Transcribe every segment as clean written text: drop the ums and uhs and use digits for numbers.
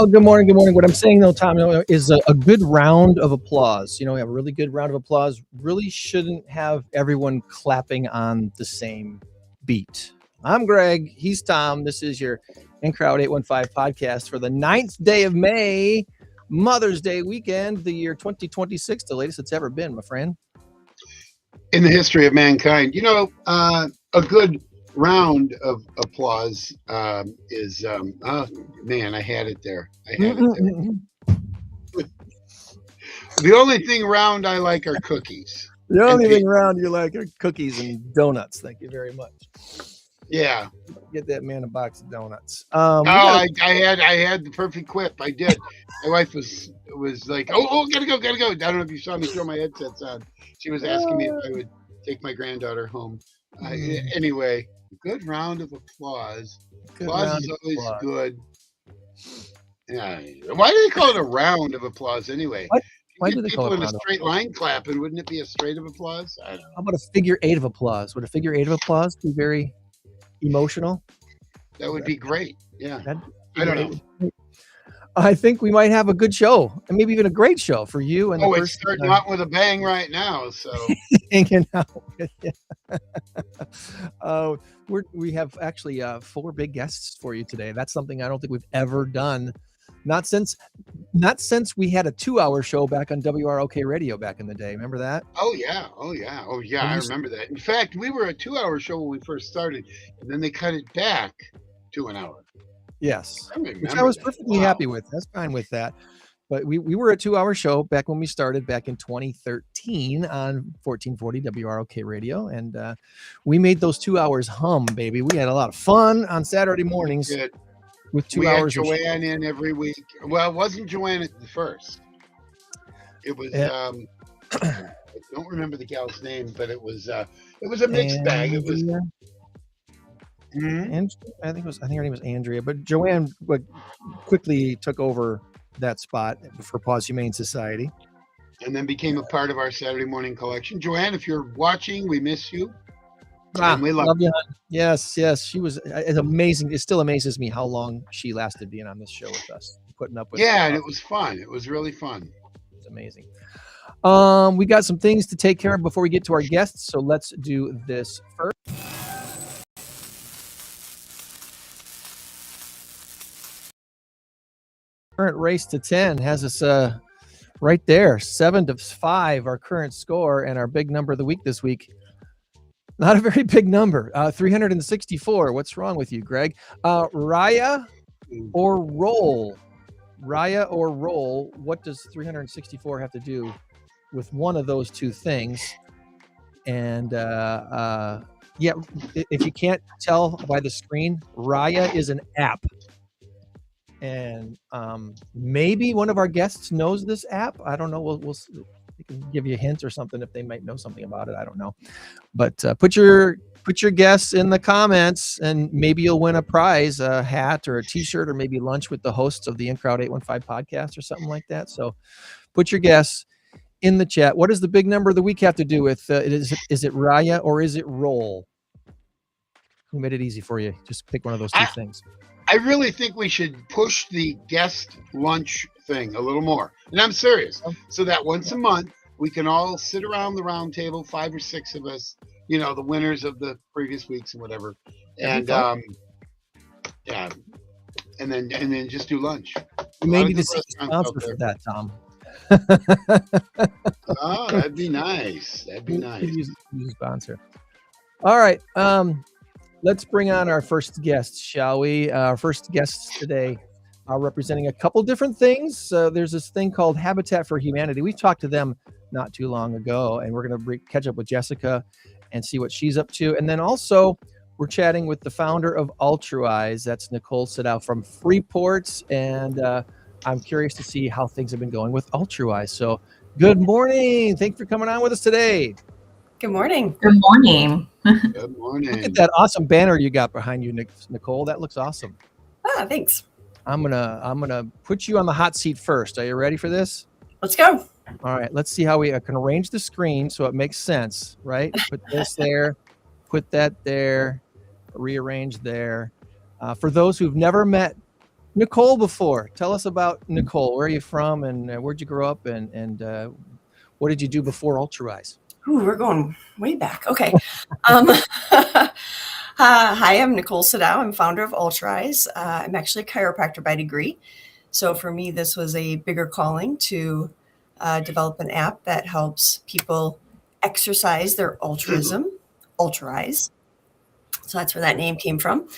Oh, good morning. Good morning. What I'm saying though, Tom, is a good round of applause. A really good round of applause really shouldn't have everyone clapping on the same beat. I'm Greg. He's Tom. This is your In Crowd 815 podcast for the 9th day of May, Mother's Day weekend, the year 2026, the latest it's ever been, my friend. In the history of mankind, a good round of applause is oh man, I had it there. The only thing round I like are cookies. The only thing round you like are cookies and donuts. Thank you very much. Yeah, get that man a box of donuts. I had the perfect quip. I did. My wife was like, oh, gotta go. I don't know if you saw me throw my headsets on. She was asking me if I would take my granddaughter home. Anyway, good round of applause. Applause is always good. Yeah. Why do they call it a round of applause anyway? Why do they people call it in a straight line clapping? Wouldn't it be a straight of applause? I don't know. How about a figure eight of applause? Would a figure eight of applause be very emotional? That would be great. Yeah. I don't know. I think we might have a good show, and maybe even a great show for you. And it's starting out with a bang right now. So hanging out. We have actually 4 big guests for you today. That's something I don't think we've ever done. Not since we had a 2-hour show back on WROK radio back in the day. Remember that? Oh yeah. I remember that. In fact, we were a 2-hour show when we first started, and then they cut it back to an hour. Yes, which I was perfectly happy with. That's fine with that. But we were a 2-hour show back when we started back in 2013 on 1440 WROK radio. And we made those 2 hours hum, baby. We had a lot of fun on Saturday mornings with 2 hours. We had Joanne in every week. Well, it wasn't Joanne at the first. It was, I don't remember the gal's name, but it was a mixed bag. It was... I think her name was Andrea, but Joanne quickly took over that spot for Paws Humane Society, and then became a part of our Saturday morning collection. Joanne, if you're watching, we miss you. We love you. Yes, she was amazing. It still amazes me how long she lasted being on this show with us, putting up with. Yeah, and it was fun. It was really fun. It's amazing. We got some things to take care of before we get to our guests, so let's do this first. Current race to 10 has us right there, 7-5, our current score, and our big number of the week this week. Not a very big number, 364. What's wrong with you, Greg? Raya or roll? Raya or roll? What does 364 have to do with one of those two things? And if you can't tell by the screen, Raya is an app. And maybe one of our guests knows this app. I don't know. We can give you a hint or something if they might know something about it. I don't know. But put your guess in the comments, and maybe you'll win a prize, a hat or a T-shirt, or maybe lunch with the hosts of the In Crowd 815 podcast or something like that. So put your guess in the chat. What does the big number of the week have to do with? Is it Raya or is it roll? Who made it easy for you? Just pick one of those two things. I really think we should push the guest lunch thing a little more. And I'm serious. So that once a month, we can all sit around the round table, 5 or 6 of us, the winners of the previous weeks and whatever. And and then just do lunch. Maybe the sponsor for that, Tom. Oh, that'd be nice. That'd be nice. Use sponsor. All right. Let's bring on our first guests, shall we? Our first guests today are representing a couple different things. There's this thing called Habitat for Humanity. We talked to them not too long ago, and we're going to catch up with Jessica and see what she's up to. And then also, we're chatting with the founder of Altruize. That's Nicole Sdao from Freeport, and I'm curious to see how things have been going with Altruize. So, good morning. Thanks for coming on with us today. Good morning. Good morning. Good morning. Look at that awesome banner you got behind you, Nicole. That looks awesome. Thanks. I'm gonna put you on the hot seat first. Are you ready for this? Let's go. All right. Let's see how we can arrange the screen so it makes sense. Right. Put this there. Put that there. Rearrange there. For those who've never met Nicole before. Tell us about Nicole. Where are you from, and where'd you grow up, and what did you do before Altruize? Ooh, we're going way back. Okay. Hi, I'm Nicole Sdao. I'm founder of Altruize. I'm actually a chiropractor by degree. So for me, this was a bigger calling to develop an app that helps people exercise their altruism, Altruize. So that's where that name came from.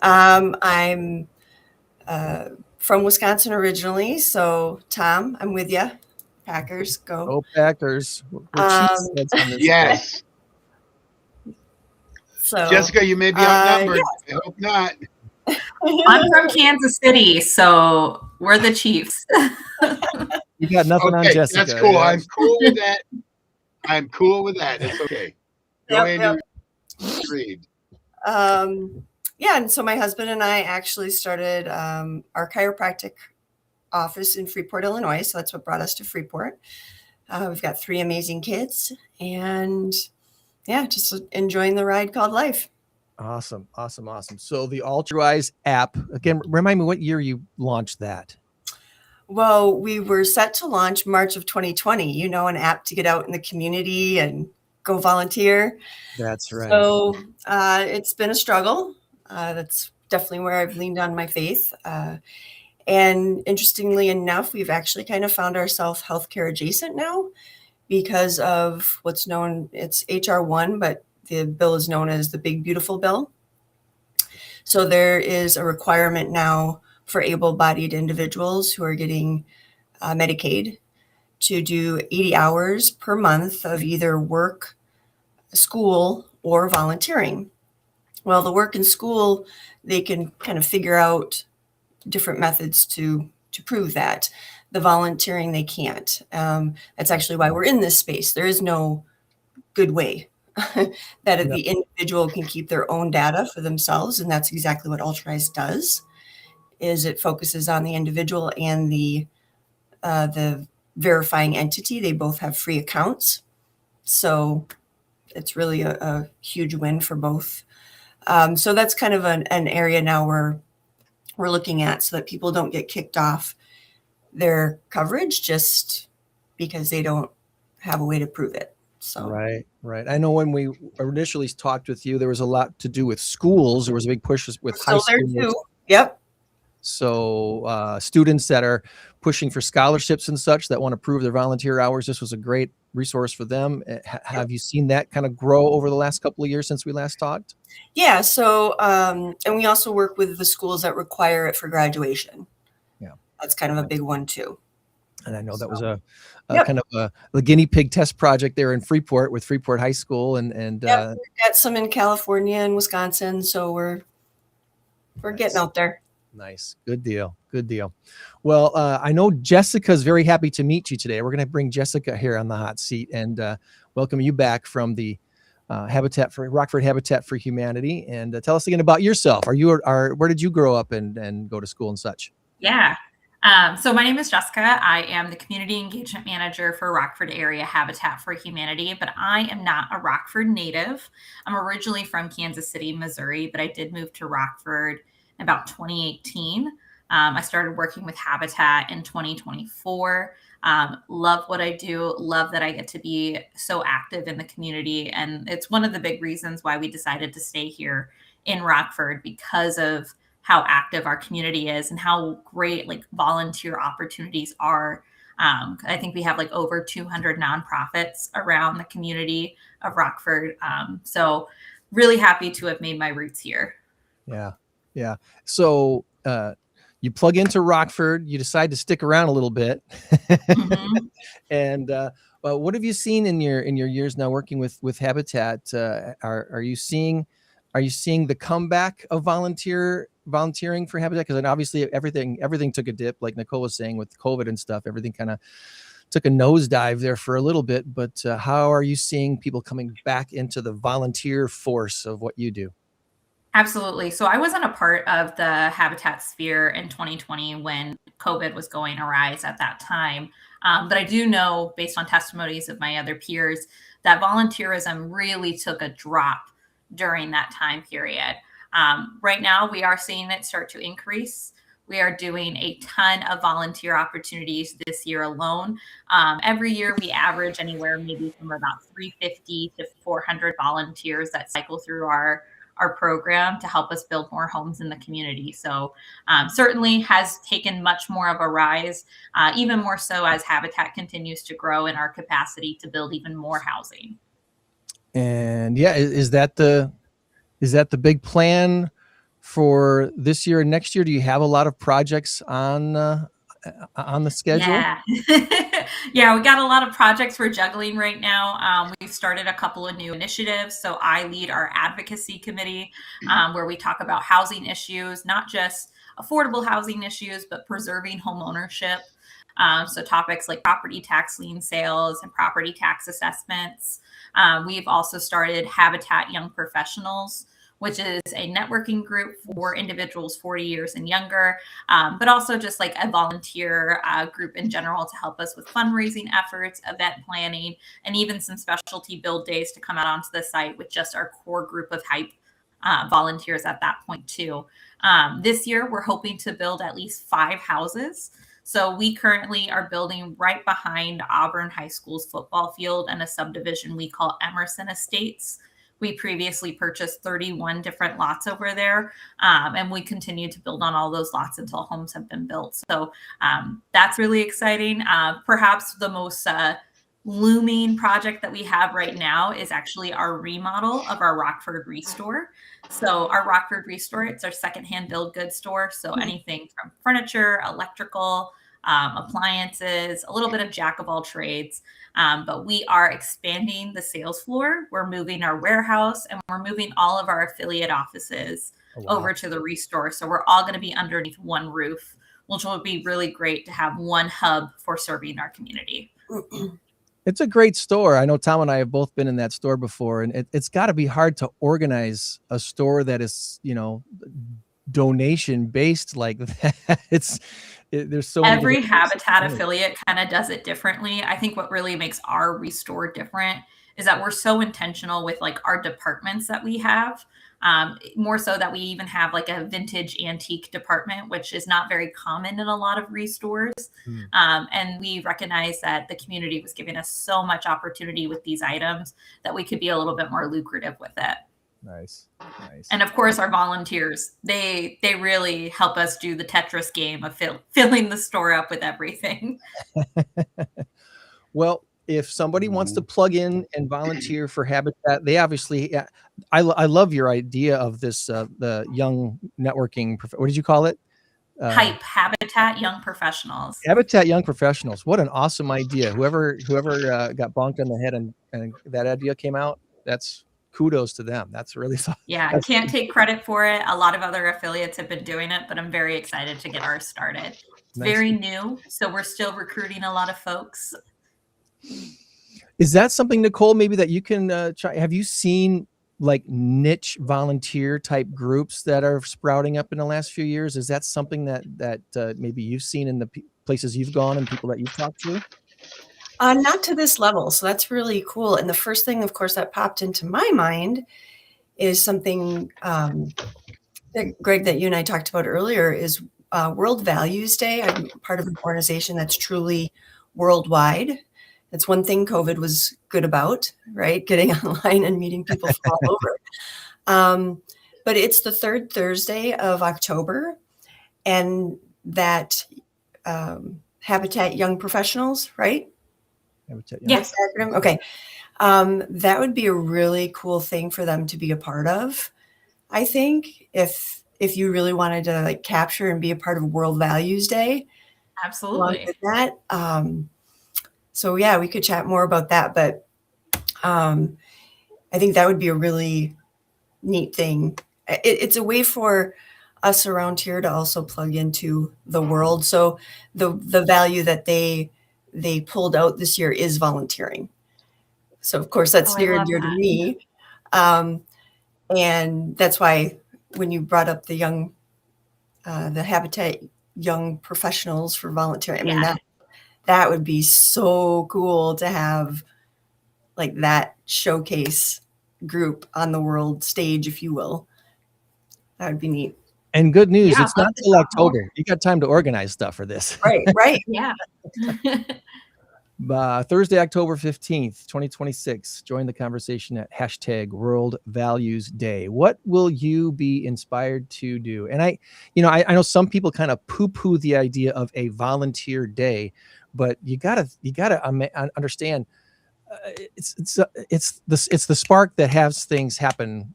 I'm from Wisconsin originally. So Tom, I'm with you. Packers, go. Go Packers. We're Chiefs heads on this. Yes. So Jessica, you may be outnumbered. I hope not. I'm from Kansas City, so we're the Chiefs. You got nothing on Okay, Jessica. that's cool. Yeah. I'm cool with that. I'm cool with that. It's okay. Go Yep, into Reed. Yeah, and so my husband and I actually started our chiropractic office in Freeport, Illinois. So that's what brought us to Freeport. We've got 3 amazing kids, and yeah, just enjoying the ride called life. Awesome. So the Altruize app, again, remind me what year you launched that. Well, we were set to launch March of 2020, an app to get out in the community and go volunteer. That's right. So it's been a struggle. That's definitely where I've leaned on my faith. And interestingly enough, we've actually kind of found ourselves healthcare adjacent now because of what's known, it's HR1, but the bill is known as the Big Beautiful Bill. So there is a requirement now for able-bodied individuals who are getting Medicaid to do 80 hours per month of either work, school, or volunteering. Well, the work and school, they can kind of figure out different methods to prove that. The volunteering, they can't. That's actually why we're in this space. There is no good way that the individual can keep their own data for themselves, and that's exactly what Altruize does. Is it focuses on the individual and the verifying entity. They both have free accounts, so it's really a huge win for both. So that's kind of an area now where we're looking at, so that people don't get kicked off their coverage just because they don't have a way to prove it. So Right. I know when we initially talked with you, there was a lot to do with schools. There was a big push with high still there school. too. Yep. So students that are pushing for scholarships and such that want to prove their volunteer hours, this was a great resource for them. Have you seen that kind of grow over the last couple of years since we last talked? Yeah. So, and we also work with the schools that require it for graduation. Yeah. That's kind of a big one too. And I know that was a kind of the guinea pig test project there in Freeport with Freeport High School, and we've got some in California and Wisconsin. So we're getting out there. Nice. Good deal. Well, I know Jessica's very happy to meet you today. We're going to bring Jessica here on the hot seat and welcome you back from the Rockford Habitat for Humanity. And tell us again about yourself. Where did you grow up and go to school and such? Yeah. So my name is Jessica. I am the community engagement manager for Rockford Area Habitat for Humanity, but I am not a Rockford native. I'm originally from Kansas City, Missouri, but I did move to Rockford in about 2018. I started working with Habitat in 2024. Love what I do. Love that I get to be so active in the community. And it's one of the big reasons why we decided to stay here in Rockford, because of how active our community is and how great volunteer opportunities are. I think we have over 200 nonprofits around the community of Rockford. So really happy to have made my roots here. Yeah. So you plug into Rockford, you decide to stick around a little bit. Mm-hmm. And what have you seen in your years now working with Habitat? Are you seeing the comeback of volunteering for Habitat? Because obviously everything took a dip, like Nicole was saying, with COVID and stuff. Everything kind of took a nosedive there for a little bit. But how are you seeing people coming back into the volunteer force of what you do? Absolutely. So I wasn't a part of the Habitat sphere in 2020 when COVID was going arise at that time. But I do know, based on testimonies of my other peers, that volunteerism really took a drop during that time period. Right now, we are seeing it start to increase, We are doing a ton of volunteer opportunities this year alone. Every year we average anywhere maybe from about 350 to 400 volunteers that cycle through our program to help us build more homes in the community. So certainly has taken much more of a rise, even more so as Habitat continues to grow in our capacity to build even more housing. And yeah, is that the big plan for this year and next year? Do you have a lot of projects on the schedule? Yeah. Yeah, we got a lot of projects we're juggling right now. We've started a couple of new initiatives. So I lead our advocacy committee, where we talk about housing issues, not just affordable housing issues, but preserving home ownership. So topics like property tax lien sales and property tax assessments. We've also started Habitat Young Professionals, which is a networking group for individuals 40 years and younger, but also just like a volunteer group in general to help us with fundraising efforts, event planning, and even some specialty build days to come out onto the site with just our core group of hype volunteers at that point too. This year, we're hoping to build at least 5 houses. So we currently are building right behind Auburn High School's football field and a subdivision we call Emerson Estates. We previously purchased 31 different lots over there, and we continue to build on all those lots until homes have been built. So that's really exciting. Perhaps the most looming project that we have right now is actually our remodel of our Rockford Restore. So our Rockford Restore, it's our secondhand build goods store. So anything from furniture, electrical, appliances, a little bit of jack of all trades. But we are expanding the sales floor. We're moving our warehouse and we're moving all of our affiliate offices over to the Restore. So we're all going to be underneath one roof, which will be really great to have one hub for serving our community. It's a great store. I know Tom and I have both been in that store before, and it's got to be hard to organize a store that is, donation based like that. There's so many every Habitat affiliate kind of does it differently. I think what really makes our Restore different is that we're so intentional with like our departments that we have. More so that we even have like a vintage antique department, which is not very common in a lot of Restores. And we recognize that the community was giving us so much opportunity with these items that we could be a little bit more lucrative with it. Nice. And of course, our volunteers, they really help us do the Tetris game of filling the store up with everything. Well, if somebody wants to plug in and volunteer for Habitat, they obviously, I love your idea of this, the young networking, what did you call it? Hype, Habitat Young Professionals. Habitat Young Professionals. What an awesome idea. Whoever got bonked on the head and that idea came out, that's kudos to them. That's really fun. Yeah, I can't take credit for it. A lot of other affiliates have been doing it, but I'm very excited to get ours started. It's very new, so we're still recruiting a lot of folks. Is that something, Nicole, maybe that you can try? Have you seen like niche volunteer type groups that are sprouting up in the last few years? Is that something that maybe you've seen in the places you've gone and people that you've talked to? Not to this level. So that's really cool. And the first thing, of course, that popped into my mind is something, Greg, that you and I talked about earlier is World Values Day. I'm part of an organization that's truly worldwide. That's one thing COVID was good about, right? Getting online and meeting people from all over. But it's the third Thursday of October, and that Habitat Young Professionals, right? Habitat Young. Yes. Okay. That would be a really cool thing for them to be a part of. I think if you really wanted to like capture and be a part of World Values Day. Absolutely. With that. So yeah, we could chat more about that, but I think that would be a really neat thing. It's a way for us around here to also plug into the world. So the value that they pulled out this year is volunteering. So of course that's near and dear to me. And that's why when you brought up the Habitat Young Professionals for volunteering, I mean, that would be so cool to have like that showcase group on the world stage, if you will. That would be neat. And good news, Yeah, it's I'd not love to till talk more. October. You got time to organize stuff for this. Right. Yeah. Thursday, October 15th, 2026. Join the conversation at #WorldValuesDay. What will you be inspired to do? And I know some people kind of poo-poo the idea of a volunteer day, but you gotta understand it's the spark that has things happen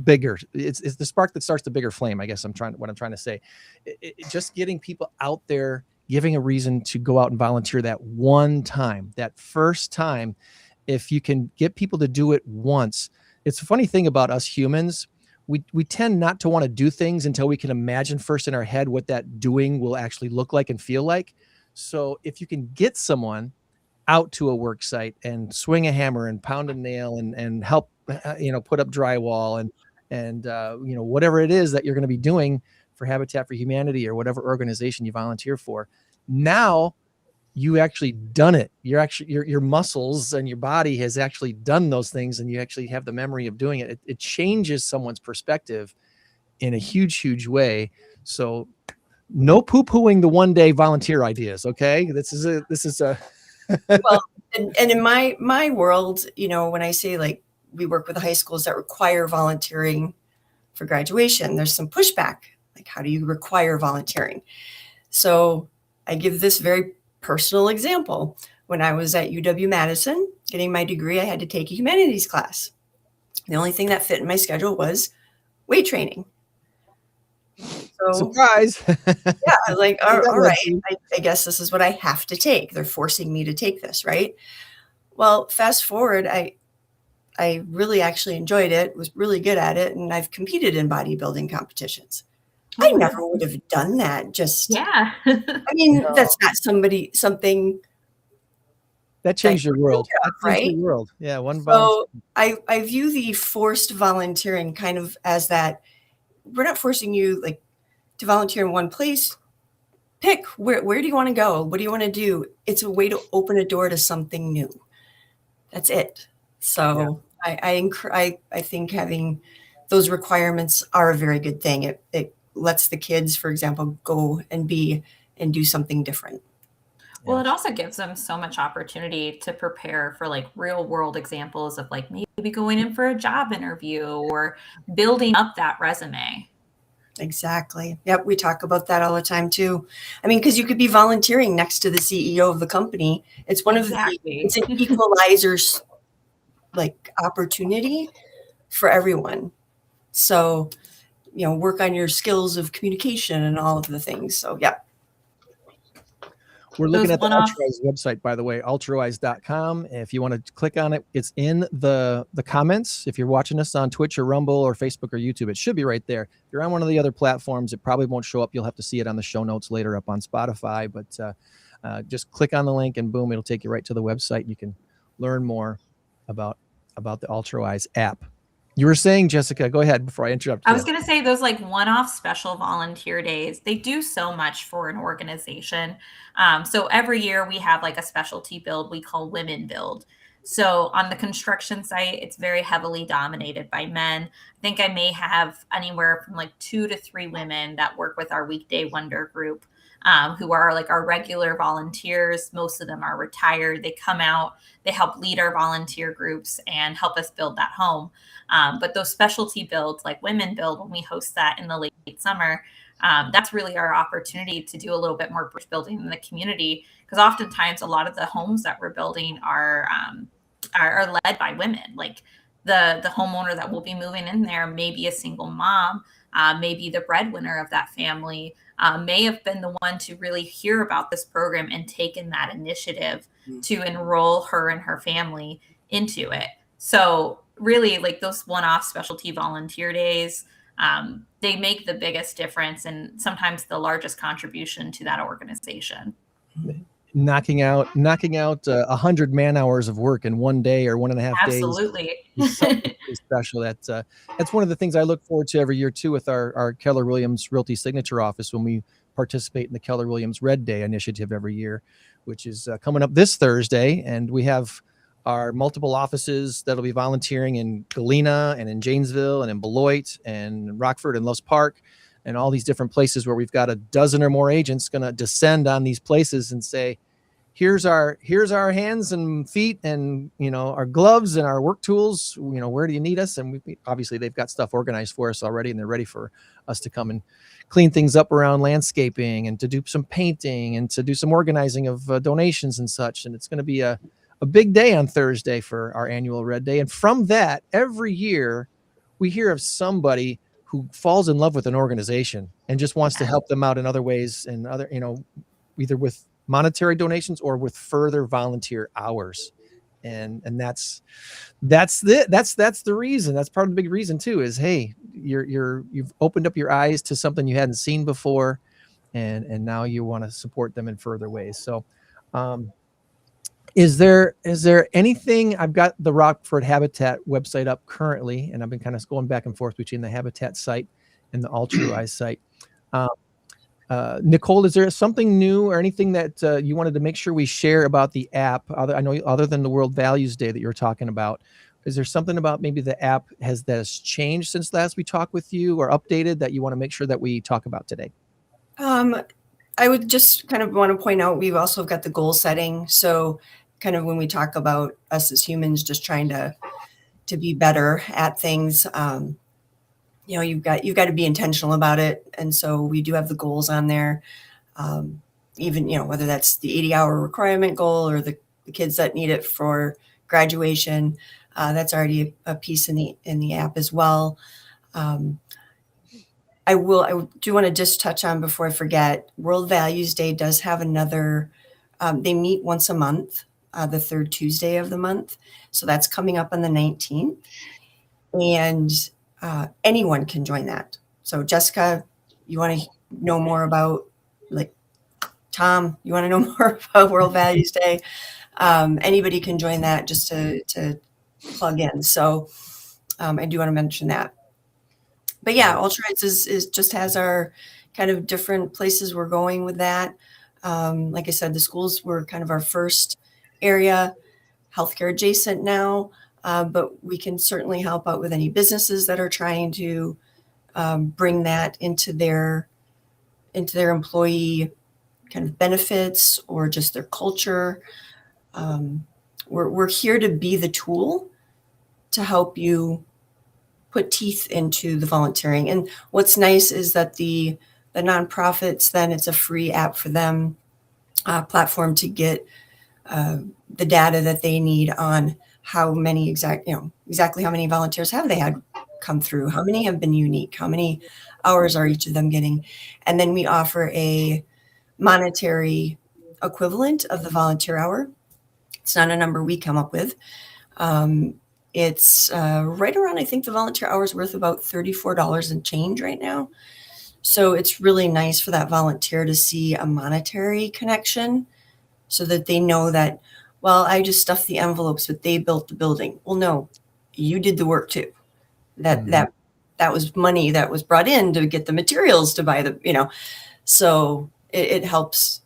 bigger. It's the spark that starts the bigger flame. I guess what I'm trying to say. Just getting people out there, giving a reason to go out and volunteer that one time, that first time. If you can get people to do it once, it's a funny thing about us humans. We tend not to want to do things until we can imagine first in our head what that doing will actually look like and feel like. So if you can get someone out to a work site and swing a hammer and pound a nail and help, put up drywall and whatever it is that you're going to be doing for Habitat for Humanity or whatever organization you volunteer for, now you actually done it. Your muscles and your body has actually done those things, and you actually have the memory of doing it. It changes someone's perspective in a huge way. So no poo-pooing the one-day volunteer ideas. Okay. This is a Well, and in my world, when I say like we work with high schools that require volunteering for graduation, there's some pushback. Like, how do you require volunteering? So I give this very personal example. When I was at UW-Madison getting my degree, I had to take a humanities class. The only thing that fit in my schedule was weight training. So surprise. yeah, I was like, all right, I guess this is what I have to take. They're forcing me to take this, right? Well, fast forward, I really actually enjoyed it, was really good at it, and I've competed in bodybuilding competitions. I never would have done that. Yeah. I mean, that's not something that changed your world, right? Changed your world. Yeah, one. So I view the forced volunteering kind of as that we're not forcing you like to volunteer in one place. Pick where do you want to go? What do you want to do? It's a way to open a door to something new. That's it. So yeah. I think having those requirements are a very good thing. It lets the kids, for example, go and do something different. Well, it also gives them so much opportunity to prepare for like real world examples of like maybe going in for a job interview or building up that resume. Exactly. Yep. We talk about that all the time too. I mean, because you could be volunteering next to the CEO of the company. It's one of it's an equalizer like opportunity for everyone. So, work on your skills of communication and all of the things. So, yeah. We're looking at the Altruize website, by the way, altruize.com. If you want to click on it, it's in the comments. If you're watching us on Twitch or Rumble or Facebook or YouTube, it should be right there. If you're on one of the other platforms, it probably won't show up. You'll have to see it on the show notes later up on Spotify. But just click on the link and boom, it'll take you right to the website. You can learn more about the Altruize app. You were saying, Jessica, go ahead before I interrupt you. I was going to say those like one-off special volunteer days, they do so much for an organization. So every year we have like a specialty build we call Women Build. So on the construction site, it's very heavily dominated by men. I think I may have anywhere from like 2 to 3 women that work with our Weekday Wonder group, who are like our regular volunteers. Most of them are retired. They come out, they help lead our volunteer groups and help us build that home. But those specialty builds like Women Build, when we host that in the late summer, that's really our opportunity to do a little bit more bridge building in the community. Because oftentimes a lot of the homes that we're building are led by women. Like the homeowner that will be moving in there may be a single mom, maybe the breadwinner of that family, may have been the one to really hear about this program and taken that initiative to enroll her and her family into it. So really like those one-off specialty volunteer days, they make the biggest difference and sometimes the largest contribution to that organization. Knocking out 100 man hours of work in one day or 1.5 days. Absolutely. Special. That's one of the things I look forward to every year too with our Keller Williams Realty Signature Office when we participate in the Keller Williams Red Day initiative every year, which is coming up this Thursday. And we have our multiple offices that'll be volunteering in Galena and in Janesville and in Beloit and Rockford and Loves Park. and all these different places where we've got a dozen or more agents going to descend on these places and say, here's our hands and feet and, our gloves and our work tools, where do you need us? And obviously they've got stuff organized for us already, and they're ready for us to come and clean things up around landscaping and to do some painting and to do some organizing of donations and such. And it's going to be a big day on Thursday for our annual Red Day. And from that, every year we hear of somebody who falls in love with an organization and just wants to help them out in other ways, and other, either with monetary donations or with further volunteer hours. And that's the reason. That's part of the big reason too, is, hey, you've opened up your eyes to something you hadn't seen before, and now you want to support them in further ways. So, is there anything? I've got the Rockford Habitat website up currently, and I've been kind of going back and forth between the Habitat site and the Altruize site. Nicole, is there something new or anything that you wanted to make sure we share about the app? Other than the World Values Day that you're talking about, is there something about maybe the app that has changed since last we talked with you, or updated, that you want to make sure that we talk about today? I would just kind of want to point out, we've also got the goal setting. So kind of when we talk about us as humans just trying to be better at things, you've got to be intentional about it. And so we do have the goals on there. Even, whether that's the 80-hour requirement goal or the kids that need it for graduation, that's already a piece in the app as well. I do want to just touch on, before I forget, World Values Day does have another, they meet once a month, the third Tuesday of the month. So that's coming up on the 19th. And anyone can join that. So Jessica, you want to know more about, like, Tom, you want to know more about World Values Day? Anybody can join that, just to plug in. So I do want to mention that. But yeah, Altruize is just has our kind of different places we're going with that. Like I said, the schools were kind of our first area, healthcare adjacent now. But we can certainly help out with any businesses that are trying to bring that into their employee kind of benefits, or just their culture. We're here to be the tool to help you put teeth into the volunteering. And what's nice is that the nonprofits, then it's a free app for them, platform to get the data that they need on how many exactly how many volunteers have they had come through, how many have been unique, how many hours are each of them getting. And then we offer a monetary equivalent of the volunteer hour. It's not a number we come up with. It's right around, I think the volunteer hour is worth about $34 and change right now. So it's really nice for that volunteer to see a monetary connection, so that they know that, well, I just stuffed the envelopes, but they built the building. Well, no, you did the work too. That was money that was brought in to get the materials to buy so it helps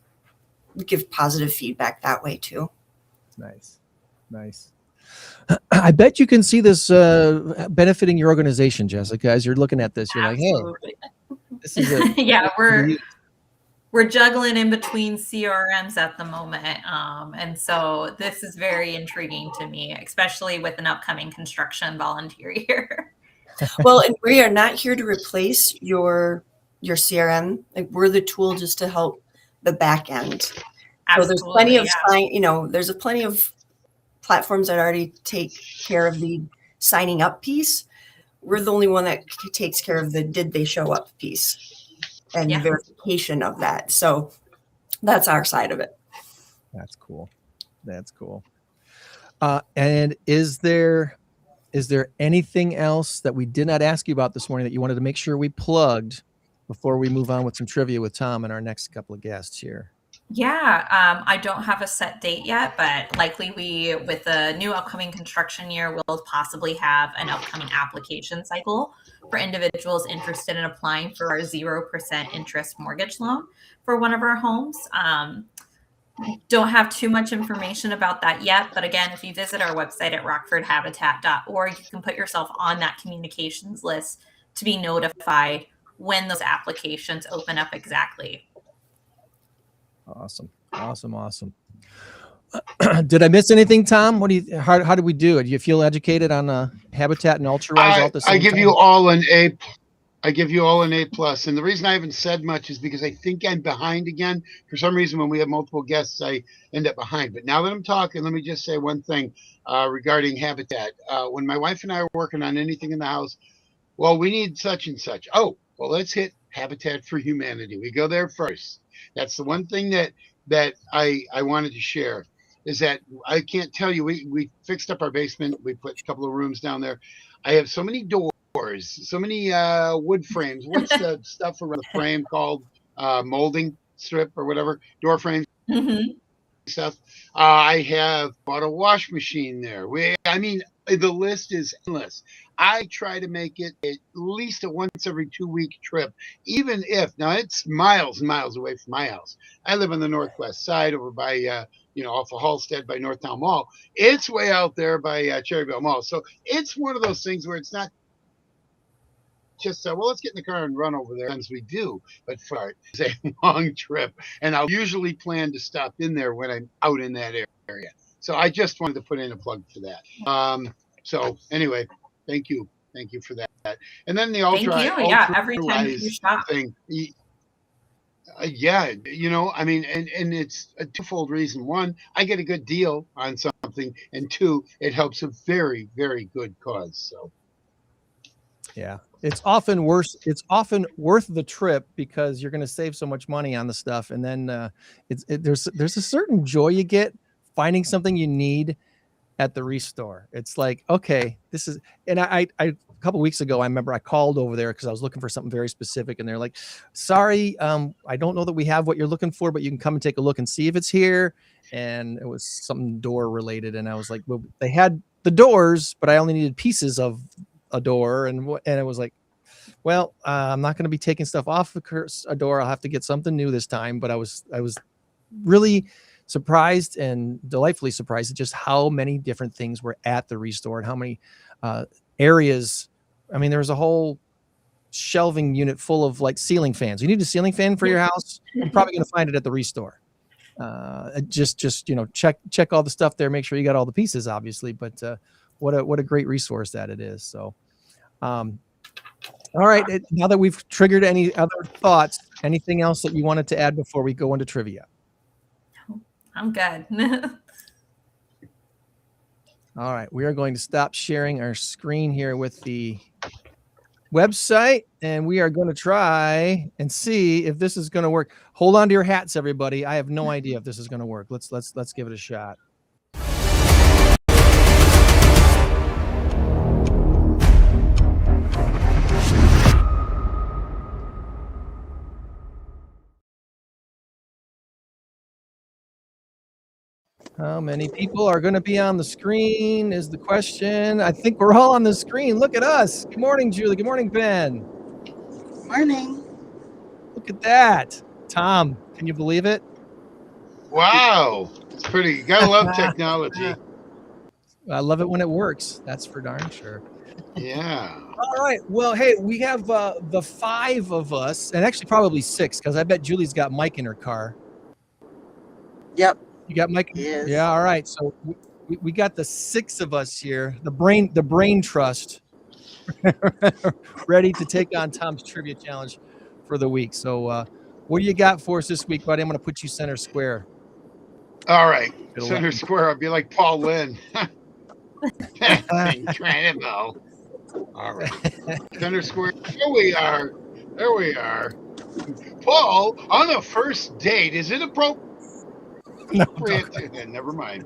give positive feedback that way too. Nice. I bet you can see this benefiting your organization, Jessica, as you're looking at this. You're Absolutely. Like, hey, this is yeah, we're juggling in between CRMs at the moment. And so this is very intriguing to me, especially with an upcoming construction volunteer year. Well, and we are not here to replace your CRM. Like, we're the tool just to help the back end. Absolutely, so there's plenty of platforms that already take care of the signing up piece. We're the only one that takes care of the did they show up piece and verification of that. So that's our side of it. That's cool. And is there anything else that we did not ask you about this morning that you wanted to make sure we plugged before we move on with some trivia with Tom and our next couple of guests here? Yeah, I don't have a set date yet, but likely with the new upcoming construction year, we'll possibly have an upcoming application cycle for individuals interested in applying for our 0% interest mortgage loan for one of our homes. I don't have too much information about that yet, but again, if you visit our website at rockfordhabitat.org, you can put yourself on that communications list to be notified when those applications open up exactly. Awesome. Did I miss anything, Tom? How did we do it? Do you feel educated on Habitat and Altruize all at the same I give time? you all an A. I give you all an A+. And the reason I haven't said much is because I think I'm behind again. For some reason, when we have multiple guests, I end up behind. But now that I'm talking, let me just say one thing regarding Habitat. When my wife and I are working on anything in the house, well, we need such and such. Oh, well, let's hit Habitat for Humanity. We go there first. That's the one thing that I wanted to share, is that I can't tell you, we fixed up our basement. We put a couple of rooms down there. I have so many doors, so many wood frames. What's the stuff around the frame called? Molding strip or whatever, door frames. Stuff. I have bought a wash machine there. I mean, the list is endless. I try to make it at least a once every 2 week trip, even if now it's miles and miles away from my house. I live on the northwest side over by off of Halstead by Northtown Mall. It's way out there by Cherryville Mall. So it's one of those things where it's not just well, let's get in the car and run over there. Sometimes we do, but for it's a long trip, and I'll usually plan to stop in there when I'm out in that area. So I just wanted to put in a plug for that. So anyway, thank you for that. And then the every time you shop thing. Yeah, I mean, and it's a twofold reason. One, I get a good deal on something, and two, it helps a very, very good cause. So. Yeah, it's often worth the trip because you're going to save so much money on the stuff, and then there's a certain joy you get finding something you need at the restore. It's like, okay, this is, and I a couple weeks ago, I remember I called over there because I was looking for something very specific, and they're like, sorry, I don't know that we have what you're looking for, but you can come and take a look and see if it's here. And it was something door related, and I was like, well, they had the doors, but I only needed pieces of a door, and it was like, well, I'm not going to be taking stuff off a door. I'll have to get something new this time. But I was really surprised and delightfully surprised at just how many different things were at the restore and how many areas. I mean, there was a whole shelving unit full of like ceiling fans. You need a ceiling fan for your house? You're probably going to find it at the restore. Just check all the stuff there. Make sure you got all the pieces, obviously. But what a great resource that it is. So, all right. Now that we've triggered any other thoughts, anything else that you wanted to add before we go into trivia? I'm good. All right. We are going to stop sharing our screen here with the website, and we are going to try and see if this is going to work. Hold on to your hats, everybody. I have no idea if this is going to work. Let's give it a shot. How many people are going to be on the screen is the question. I think we're all on the screen. Look at us. Good morning, Julie. Good morning, Ben. Morning. Look at that. Tom, can you believe it? Wow. It's pretty. You got to love technology. I love it when it works. That's for darn sure. Yeah. All right. Well, hey, we have the five of us, and actually probably six, because I bet Julie's got Mike in her car. Yep. You got Mike? Yes. Yeah. All right. So we got the six of us here, the brain trust, ready to take on Tom's trivia challenge for the week. So what do you got for us this week, buddy? I'm going to put you center square. All right. Center square. I'll be like Paul Lynn. Incredible. All right. Center square. There we are. Paul, on the first date, is it appropriate? No, Never mind.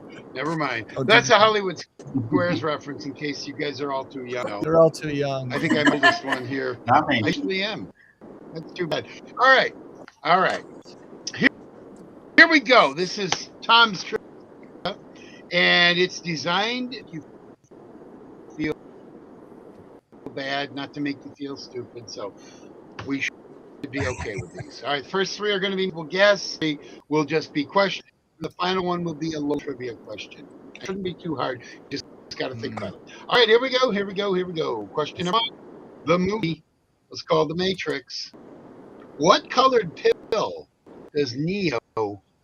That's a Hollywood Squares reference in case you guys are all too young. They're all too young. I think I'm the oldest one here. Not me. I actually am. That's too bad. All right. Here we go. This is Tom's trip, and it's designed if you feel bad, not to make you feel stupid. So we should be okay with these. All right. First three are going to be people guess. They will just be questions. The final one will be a low trivia question. It shouldn't be too hard. Just got to think about it. All right, here we go. Question number one. The movie Let's call it the Matrix. What colored pill does Neo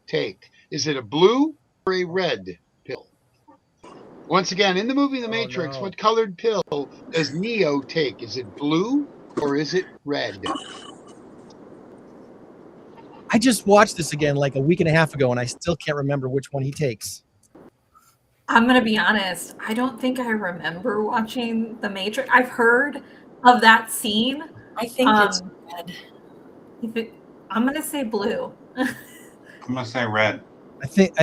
take? Is it a blue or a red pill? Once again, in the movie The Matrix, no. what colored pill does Neo take? Is it blue or is it red? I just watched this again like a week and a half ago, and I still can't remember which one he takes. I'm going to be honest. I don't think I remember watching The Matrix. I've heard of that scene. I think it's red. I'm going to say blue. I'm gonna say red. I think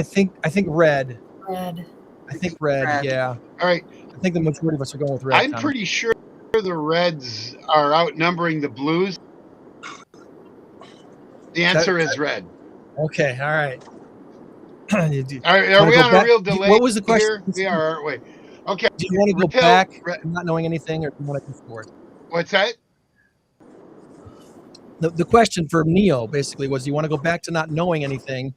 red. Red. I think red. Red. Yeah. All right. I think the majority of us are going with red. I'm pretty sure the Reds are outnumbering the Blues. The answer is red. Okay. All right. Are we on a real delay? What was the question? Here? We are, aren't we? Okay. Do you want to go Repeal- back, not knowing anything, or do you want to go forward? What's that? The question for Neo basically was: do you want to go back to not knowing anything,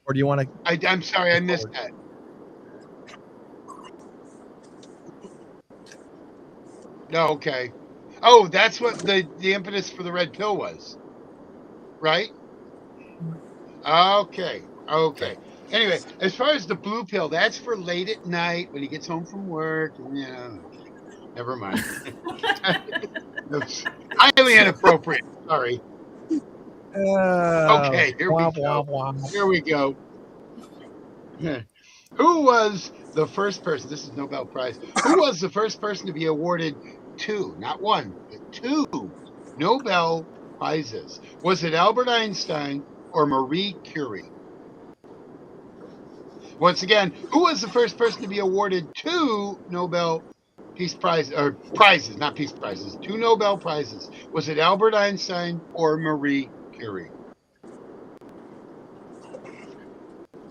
or do you want to? I'm sorry, I missed that. No, okay. Oh, that's what the impetus for the red pill was, right? Okay. Anyway, as far as the blue pill, that's for late at night when he gets home from work. Yeah, never mind. That's highly inappropriate. Sorry. Okay, here we go. Here we go. Who was the first person? This is Nobel Prize. Who was the first person to be awarded two, not one, but two Nobel Prizes? Was it Albert Einstein or Marie Curie? Once again, who was the first person to be awarded two Nobel Peace Prizes, or prizes, not peace prizes, two Nobel Prizes? Was it Albert Einstein or Marie Curie?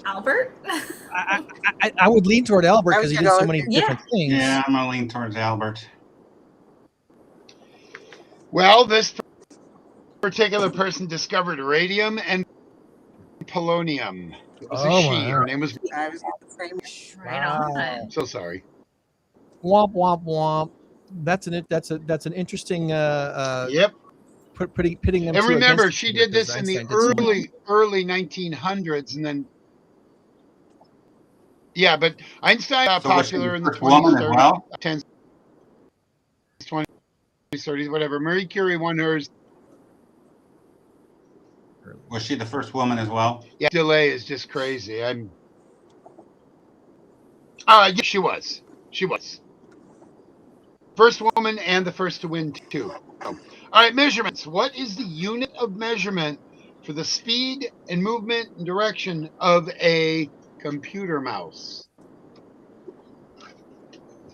Albert? I would lean toward Albert because he did so many different things. Yeah, I'm gonna lean towards Albert. Well, this particular person discovered radium and polonium. It was a she. Her name was. I was the same. Right on. I'm so sorry. Womp womp womp. That's an interesting. Yep. Pitting them. And two remember, against she each other, did this in because the Einstein did so early 1900s, and then. Yeah, but Einstein got popular in the 20s, 30s, 10s, 20s, 30s, whatever. Marie Curie won hers. Was she the first woman as well? Yeah, delay is just crazy. Yeah, she was. She was. First woman and the first to win too. All right, measurements. What is the unit of measurement for the speed and movement and direction of a computer mouse?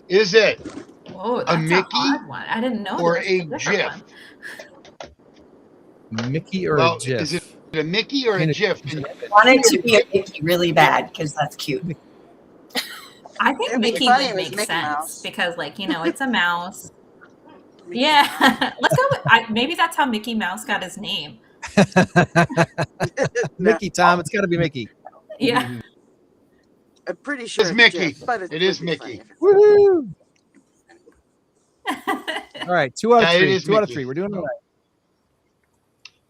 Is it Whoa, that's a Mickey odd one. I didn't know. or there was a different GIF? one. Mickey or Well, a GIF? is it a Mickey or a GIF? I want it to be a Mickey really bad because that's cute. I think It'd be Mickey funny would if it was make Mickey sense Mouse. because, like, you know, it's a mouse. Yeah, let's go with. Maybe that's how Mickey Mouse got his name. Mickey, Tom. It's got to be Mickey. Yeah. I'm pretty sure It's Mickey. Jeff, but It is would be Mickey. funny if it's Woohoo! All right, 2 out of Yeah, it 3. is 2 out of Mickey. 3. We're doing it right.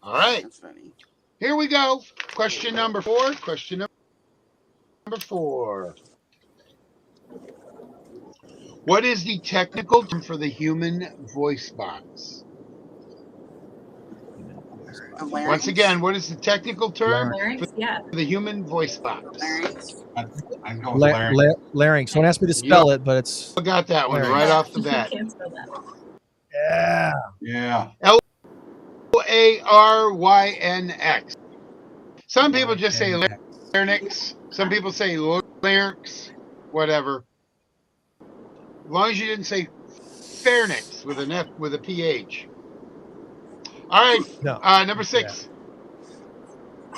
All right. That's funny. Here we go. Question number 4. Question number 4. What is the technical term for the human voice box? A larynx? Once again, what is the technical term Larynx, yeah. for the human voice box? Larynx? I'd go with larynx. Larynx. Don't ask me to spell it, but it's I got that one Larynx. right off the bat. Can't spell that. yeah. Yeah. Larynx. Some people just say larynx. Some people say larynx. Whatever. As long as you didn't say pharynx with an F with a PH. All right. No. Number 6.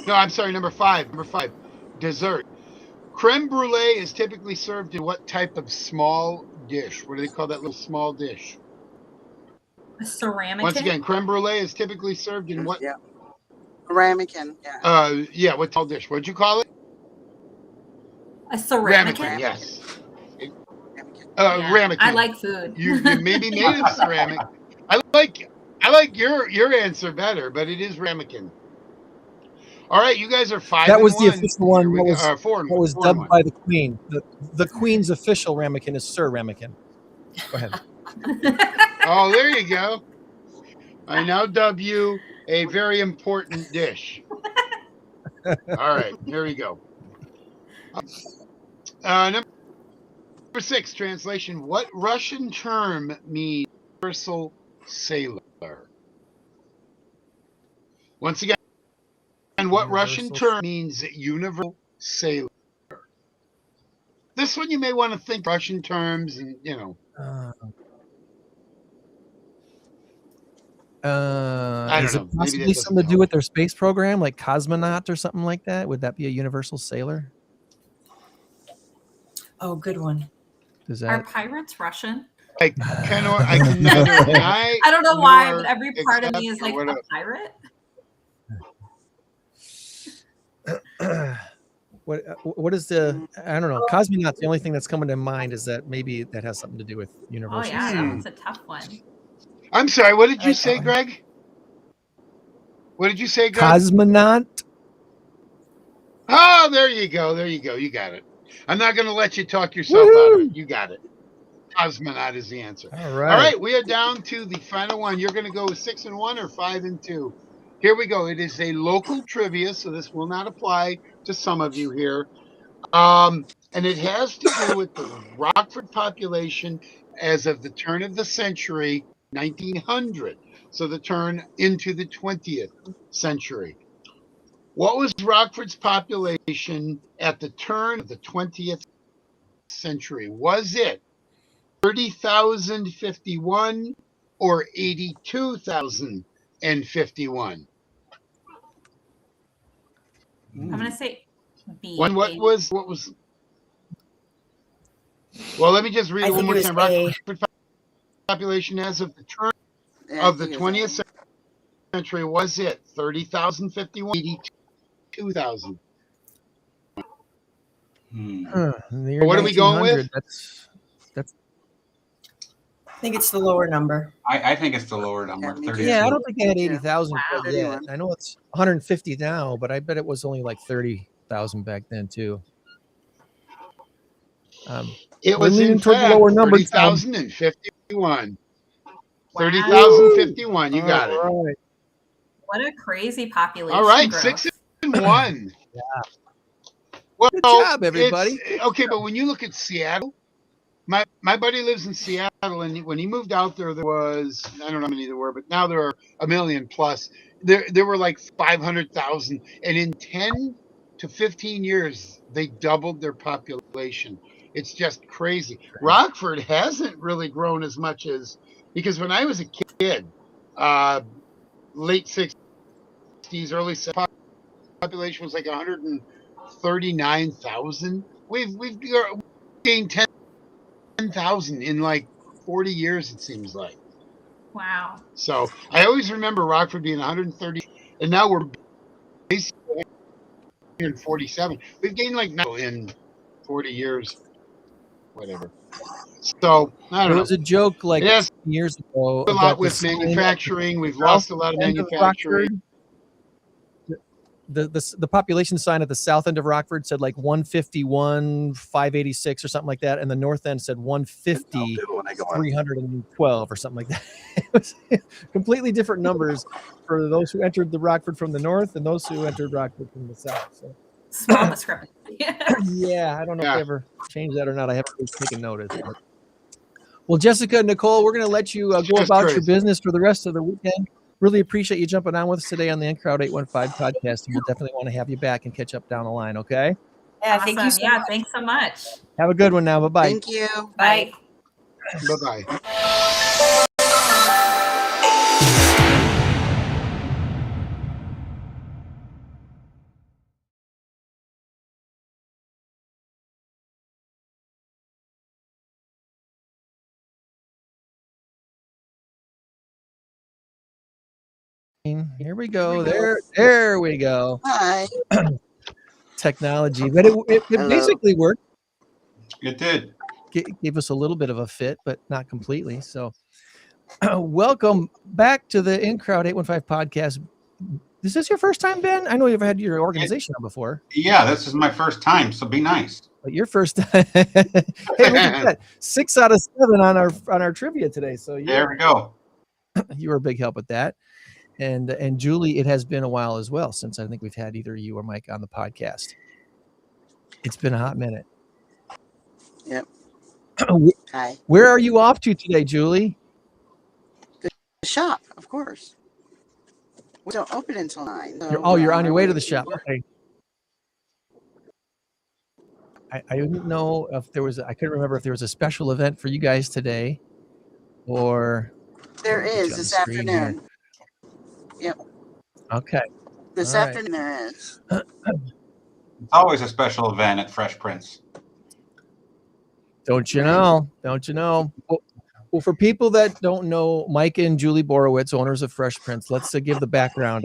No, I'm sorry. Number 5. Number 5. Dessert. Creme brulee is typically served in what type of small dish? What do they call that little small dish? A ceramic. Once again, creme brulee is typically served in what? Yeah. Ramekin. Yeah. Yeah. What small dish? What'd you call it? A ceramic. Ramekin. Yes. Ramekin. Yeah, Ramekin. I like food. You maybe made of ceramic. I I like your answer better, but it is ramekin. All right, you guys are 5 That and was the 1. official one. Here That we was, go. 4 and that was 4 and dubbed 1. by the Queen. The Queen's official ramekin is Sir Ramekin. Go ahead. Oh, there you go. I now dub you a very important dish. All right, here we go. Number 6, translation. What Russian term means universal sailor? Once again, what Russian term means universal sailor? This one you may want to think Russian terms and, you know. I don't Is know. it Maybe possibly that something doesn't to do with their space program, like cosmonaut or something like that? Would that be a universal sailor? Oh, good one. Does Are that? pirates Russian? I can neither deny. I don't know why, nor but every part of me is accept like, or a pirate? What is the? I don't know. Cosmonaut's the only thing that's coming to mind is that maybe that has something to do with Oh, universal. yeah, that sailor. one's a tough one. I'm sorry. What did you like that say, one. Greg? What did you say, Greg? Cosmonaut. Oh, there you go. There you go. You got it. I'm not going to let you talk yourself out of it. You got it. Cosmonaut is the answer. All right. All right. We are down to the final one. You're going to go with 6 and 1 or 5 and 2. Here we go. It is a local trivia, so this will not apply to some of you here. And it has to do with the Rockford population as of the turn of the century, 1900. So the turn into the 20th century. What was Rockford's population at the turn of the 20th century? Was it 30,051 or 82,051? I'm going to say B. What was? Well, let me just read I it one think more it was time. A. Rockford population as of the turn Yeah, of I the think it was 20th century, was it 30,051, 82,000? What are we going with? That's. I think it's the lower number. I think it's the lower number, Yeah, me too. 32. Yeah, I don't think they had 80,000 Wow. quite yet. 31. I know it's 150 now, but I bet it was only like 30,000 back then too. It we're was leaning in toward the fact lower number, Tom. 30,051. Wow. 30,051. You got it. All right. What a crazy population All right, growth. 6 and 1. Yeah. Well, Good job, everybody. Okay, but when you look at Seattle, my buddy lives in Seattle, and when he moved out there, there was, I don't know how many there were, but now there are a million plus. There were like 500,000, and in 10 to 15 years, they doubled their population. It's just crazy. Rockford hasn't really grown as much as, because when I was a kid, late 60s, early 70s, population was like 139,000. We've gained 10,000 in like 40 years, it seems like. Wow. So I always remember Rockford being 130, and now we're basically 147. We've gained like now in 40 years, whatever. So I don't There know. was a joke like It has years ago a that lot the with sign at manufacturing. We've the lost a south lot of end of manufacturing. Rockford, the population sign at the south end of Rockford said like 151, 586 or something like that, and the north end said 150, 312 or something like that. It was completely different numbers for those who entered the Rockford from the north and those who entered Rockford from the south. So Small discrepancy. yeah, I don't know if Yeah. they ever changed that or not. I haven't really taken notice. But. Well, Jessica, Nicole, we're going to let you go Just about crazy. your business for the rest of the weekend. Really appreciate you jumping on with us today on the Crowd 815 podcast, and we'll definitely want to have you back and catch up down the line, okay? Yeah, Awesome. thank you so Yeah, much. thanks so much. Have a good one now. Bye-bye. Thank you. Bye. Bye-bye. Here we go. There we go. Hi. Technology. But it Hello. basically worked. It did. Gave us a little bit of a fit, but not completely. So Welcome back to the In Crowd 815 podcast. Is this your first time, Ben? I know you've had your organization on before. Yeah, this is my first time, so be nice. But your first time. Hey, look at that. 6 out of 7 on our trivia today. So there we go. You were a big help with that. And Julie, it has been a while as well since I think we've had either you or Mike on the podcast. It's been a hot minute. Yep. Hi. Where are you off to today, Julie? The shop, of course. We don't open until 9. So you're on your way to the shop. Okay. I didn't know if there was. I couldn't remember if there was a special event for you guys today, or there is this afternoon. Yep. Okay. This afternoon there is. It's always a special event at Fresh Printz. Don't you know? Don't you know? Well, for people that don't know, Mike and Julie Borowicz, owners of Fresh Printz, let's give the background.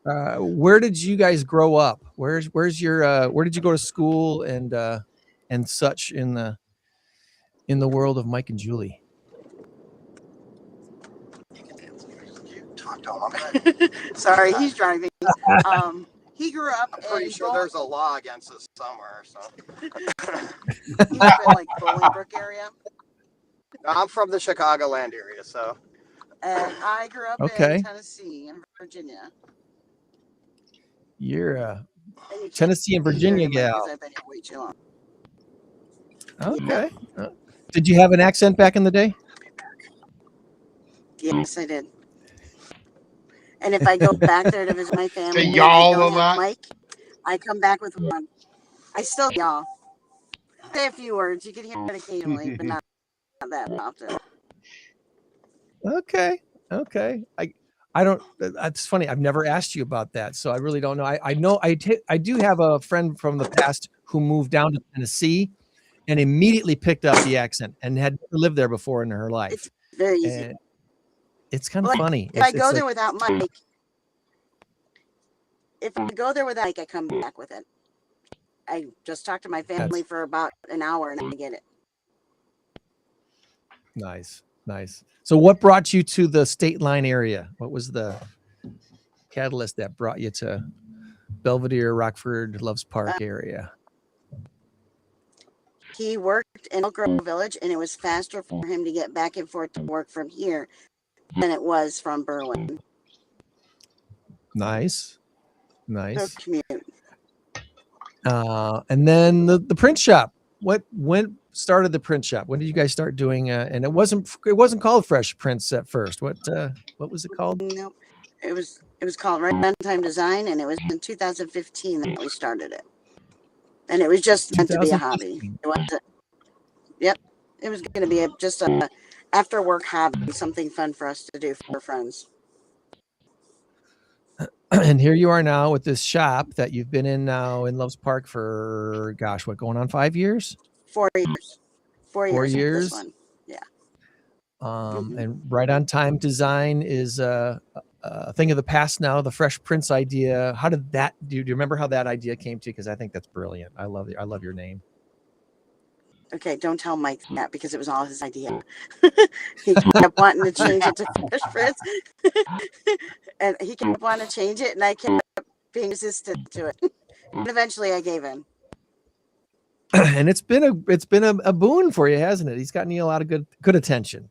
Where did you guys grow up? Where's your where did you go to school and such in the world of Mike and Julie? Talk to him. Sorry, he's driving. He grew up. I'm pretty sure there's a law against this somewhere. So he grew up in like Bolingbrook area. I'm from the Chicagoland area, so. And I grew up in Tennessee and Virginia. You're a Tennessee and Virginia gal. I've been here way too long. Okay. Did you have an accent back in the day? Yes, I did. And if I go back there to visit my family, say y'all a lot. Mike, I come back with one. I still y'all. Say a few words. You can hear it occasionally, but not that often. Okay. I don't. It's funny. I've never asked you about that, so I really don't know. I know I do have a friend from the past who moved down to Tennessee, and immediately picked up the accent and had never lived there before in her life. It's very easy. It's kind of funny. If I go there without Mike, I come back with it. I just talk to my family for about an hour and I get it. Nice. So what brought you to the State Line area? What was the catalyst that brought you to Belvedere, Rockford, Loves Park area? He worked in Elk Grove Village, and it was faster for him to get back and forth to work from here than it was from Berwyn. Nice. So commute. And then the print shop. When started the print shop? When did you guys start doing? And it wasn't called Fresh Printz at first. What was it called? No, it was called Right On Time Design, and it was in 2015 that we started it. And it was just meant to be a hobby. It wasn't. Yep, it was going to be just a after work hobby, something fun for us to do for friends. And here you are now with this shop that you've been in now in Loves Park for, gosh, what, going on 5 years? 4 years. 4 years. 4 years. This one. Yeah. And Right On Time Design is a thing of the past now. The Fresh Printz idea. How did that do? Do you remember how that idea came to you? Because I think that's brilliant. I love your name. Okay, don't tell Mike that because it was all his idea. He kept wanting to change it to Fresh Printz, and he kept wanting to change it, and I kept being resistant to it. And eventually, I gave in. And it's been a boon for you, hasn't it? He's gotten you a lot of good attention.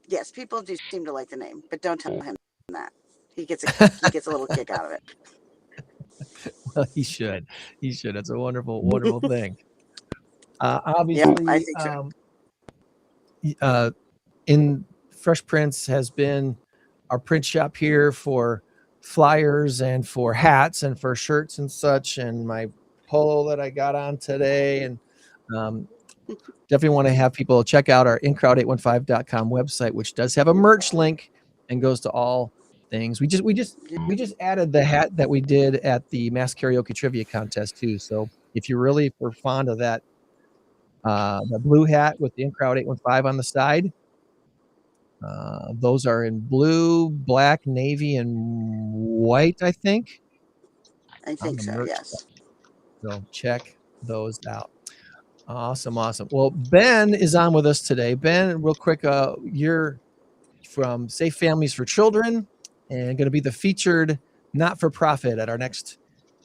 Yes, people do seem to like the name, but don't tell him that. He gets a little kick out of it. Well, he should. It's a wonderful thing. Obviously, yeah, I think so. In Fresh Printz has been our print shop here for flyers and for hats and for shirts and such, and my polo that I got on today, and definitely want to have people check out our incrowd815.com website, which does have a merch link and goes to all things. We just added the hat that we did at the Mass Karaoke Trivia Contest too. So if you really were fond of that, the blue hat with the In-Crowd 815 on the side, those are in blue, black, navy, and white, I think. I think so, yes. So check those out. Awesome. Well, Ben is on with us today. Ben, real quick, you're from Safe Families for Children and going to be the featured not-for-profit at our next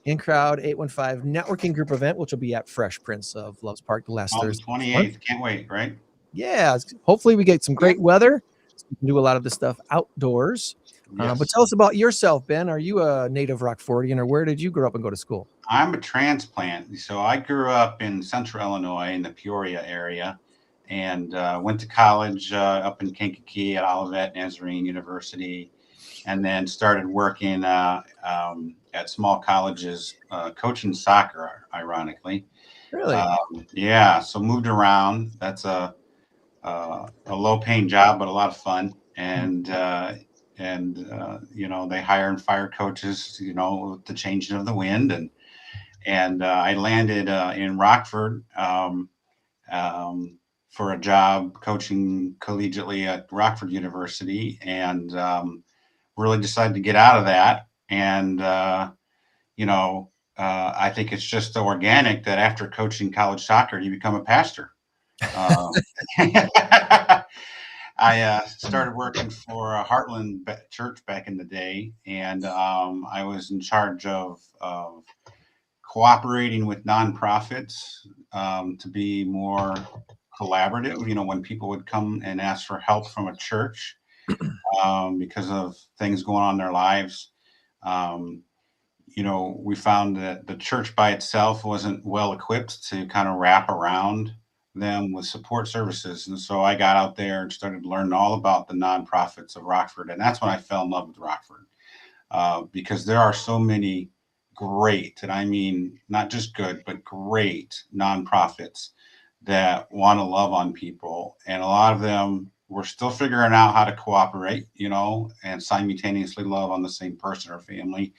In-Crowd 815 networking group event, which will be at Fresh Prince of Loves Park last On the Thursday. 28th. Can't wait, right? Yeah, hopefully we get some great weather. So we can do a lot of this stuff outdoors. Yes. But tell us about yourself, Ben. Are you a native Rockfordian, or where did you grow up and go to school? I'm a transplant. So I grew up in central Illinois in the Peoria area and went to college up in Kankakee at Olivet Nazarene University, and then started working at small colleges, coaching soccer, ironically. Really? Yeah. So moved around. That's a low paying job, but a lot of fun. And you know, they hire and fire coaches, you know, with the changing of the wind. And I landed in Rockford for a job coaching collegiately at Rockford University, and really decided to get out of that. And you know, I think it's just so organic that after coaching college soccer, you become a pastor. I started working for Heartland Church back in the day, and I was in charge of cooperating with nonprofits to be more collaborative. You know, when people would come and ask for help from a church because of things going on in their lives, you know, we found that the church by itself wasn't well equipped to kind of wrap around them with support services. And so I got out there and started learning all about the nonprofits of Rockford. And that's when I fell in love with Rockford because there are so many great, and I mean, not just good, but great nonprofits that want to love on people. And a lot of them, we're still figuring out how to cooperate, you know, and simultaneously love on the same person or family.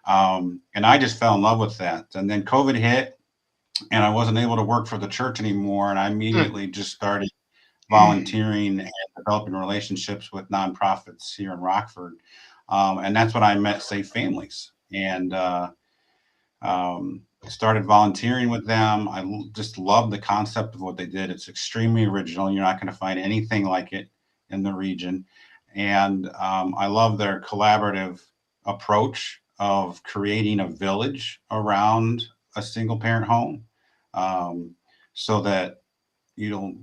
And I just fell in love with that. And then COVID hit, and I wasn't able to work for the church anymore. And I immediately just started volunteering and developing relationships with nonprofits here in Rockford. And that's when I met Safe Families, and started volunteering with them. I just love the concept of what they did. It's extremely original. You're not going to find anything like it in the region. And I love their collaborative approach of creating a village around a single parent home. So that, you know,